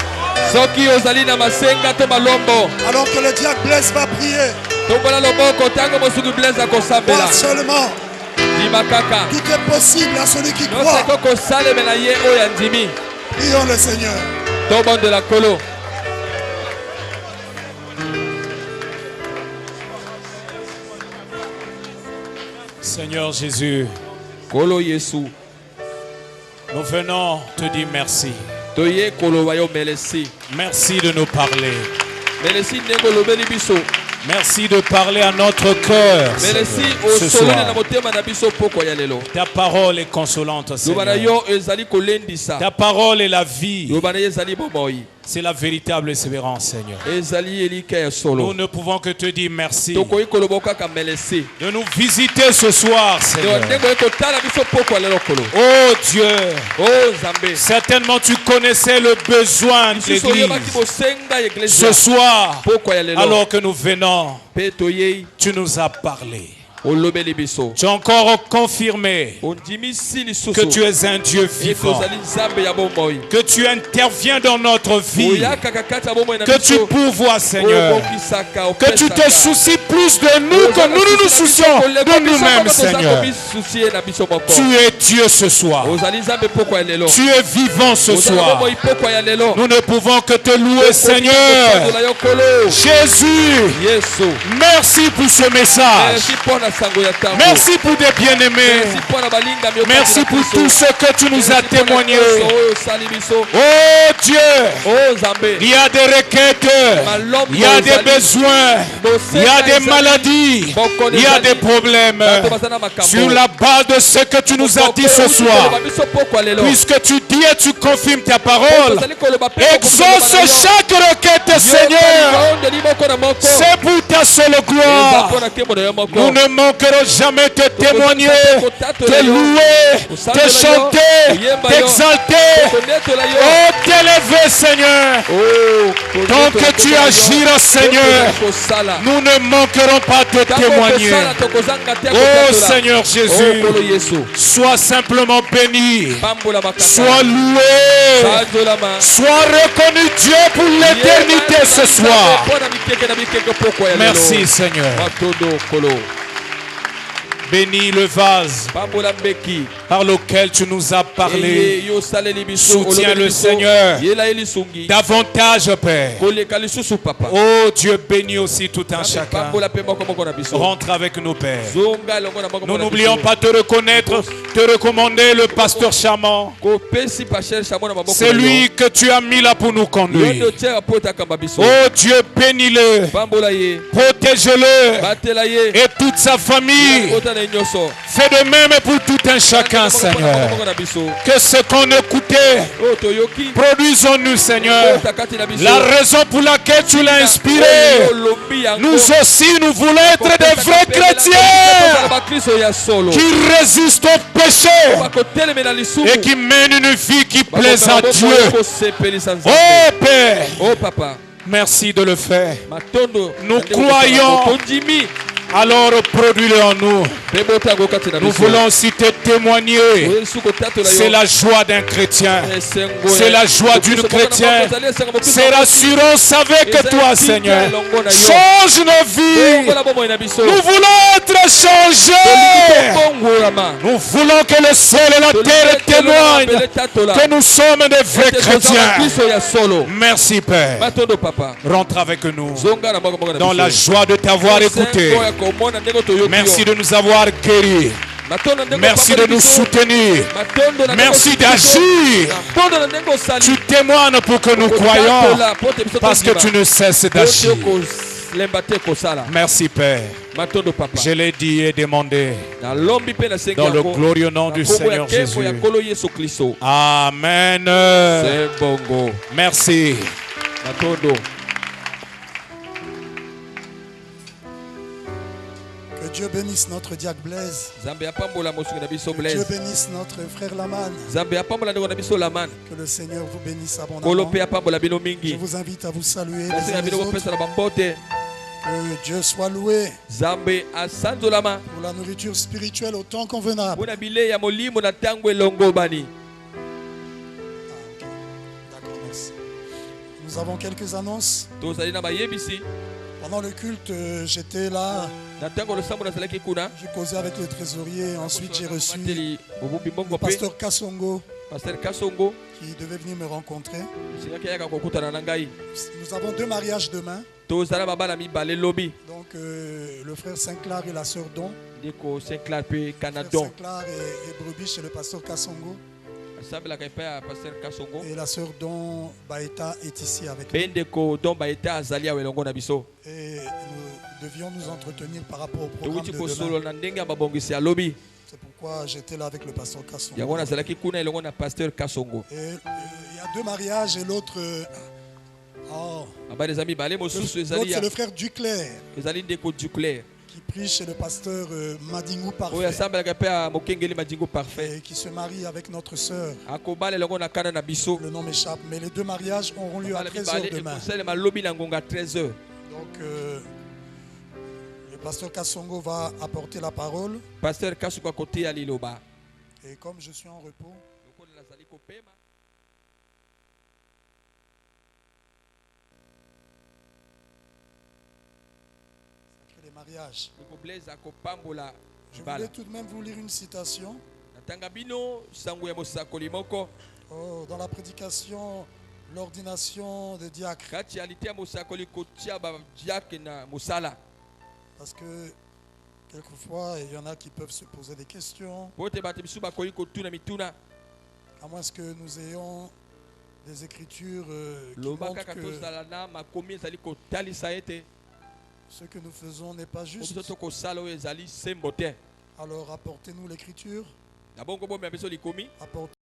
alors que le diacre Blaise va prier, pas seulement. Tout est possible à celui qui croit. Prions le Seigneur. Seigneur Jésus, nous venons te dire merci. Merci de nous parler. Merci de parler à notre cœur ce soir. Ta parole est consolante, Seigneur. Ta parole est la vie. C'est la véritable espérance, Seigneur. Nous ne pouvons que te dire merci de nous visiter ce soir, Seigneur. Oh Dieu, certainement tu connaissais le besoin de l'Église ce soir. Alors que nous venons, tu nous as parlé. Tu as encore confirmé que tu es un Dieu vivant, que tu interviens dans notre vie, que tu pourvois, Seigneur, que tu te soucies plus de nous que nous nous soucions de nous-mêmes, Seigneur. Tu es Dieu ce soir. Tu es vivant ce soir. Nous ne pouvons que te louer, Seigneur. Jésus, merci pour ce message. Merci pour des bien-aimés. Merci pour tout ce que tu nous as témoigné. Oh Dieu, il y a des requêtes, il y a des besoins, il y a des maladies, il y a des problèmes. Sur la base de ce que tu nous as dit ce soir, puisque tu dis et tu confirmes ta parole, exauce chaque requête, Seigneur. C'est pour ta seule gloire. Nous ne manquerons jamais te témoigner, te louer, te chanter, t'exalter, oh t'élever, Seigneur. Tant que tu agiras, Seigneur, nous ne manquerons pas de témoigner. Oh Seigneur Jésus, sois simplement béni, sois loué, sois reconnu Dieu pour l'éternité ce soir. Merci Seigneur. Bénis le vase par lequel tu nous as parlé. Soutiens le Seigneur davantage, Père. Oh Dieu, bénis aussi tout un chacun. Rentre avec nous, Père. Nous n'oublions pas de te reconnaître, te recommander le pasteur Chamant. C'est lui que tu as mis là pour nous conduire. Oh Dieu, bénis-le, protège-le et toute sa famille. Fais de même pour tout un chacun, Seigneur. Que ce qu'on écoutait produise en nous, Seigneur, la raison pour laquelle tu l'as inspiré. Nous aussi, nous voulons être des vrais chrétiens qui résistent au péché et qui mènent une vie qui plaise à Dieu. Oh Père, merci de le faire. Nous croyons Alors produis-le en nous. Nous voulons aussi te témoigner. C'est la joie d'un chrétien. C'est la joie d'une chrétienne. C'est l'assurance avec toi, Seigneur. Change nos vies. Nous voulons être changés. Nous voulons que le ciel et la terre témoignent que nous sommes des vrais chrétiens. Merci, Père. Rentre avec nous dans la joie de t'avoir écouté. Merci de nous avoir guéris. Merci de nous soutenir. Merci d'agir. Tu témoignes pour que nous croyions, parce que tu ne cesses d'agir. Merci, Père. Je l'ai dit et demandé dans le glorieux nom du Seigneur Jésus. Amen. Merci. Que Dieu bénisse notre diacre Blaise. Que Dieu bénisse notre frère Laman. Que le Seigneur vous bénisse abondamment. Je vous invite à vous saluer les uns les autres. Que Dieu soit loué pour la nourriture spirituelle au temps convenable. D'accord, merci. Nous avons quelques annonces. Pendant le culte, j'étais là. J'ai causé avec le trésorier. Ensuite, j'ai reçu le pasteur Kassongo qui devait venir me rencontrer. Nous avons 2 mariages demain. Donc, le frère Saint-Clair et la sœur Don. Saint-Clair et Brebis chez le pasteur Kassongo. Et la sœur Don Baeta est ici avec nous. Et nous devions nous entretenir par rapport au programme de demain. C'est pourquoi j'étais là avec le pasteur Kassongo. Et il y a 2 mariages et l'autre... l'autre c'est le frère Duclair qui prie chez le pasteur Madingou Parfait et qui se marie avec notre sœur. Le nom m'échappe, mais les 2 mariages auront lieu à 13h demain. Donc le pasteur Kassongo va apporter la parole. Et comme je suis en repos, les mariages. Je voulais tout de même vous lire une citation. Dans la prédication, l'ordination de diacre. Parce que quelquefois, il y en a qui peuvent se poser des questions. À moins que nous ayons des écritures qui montrent que ce que nous faisons n'est pas juste. Alors apportez-nous l'écriture. Apportez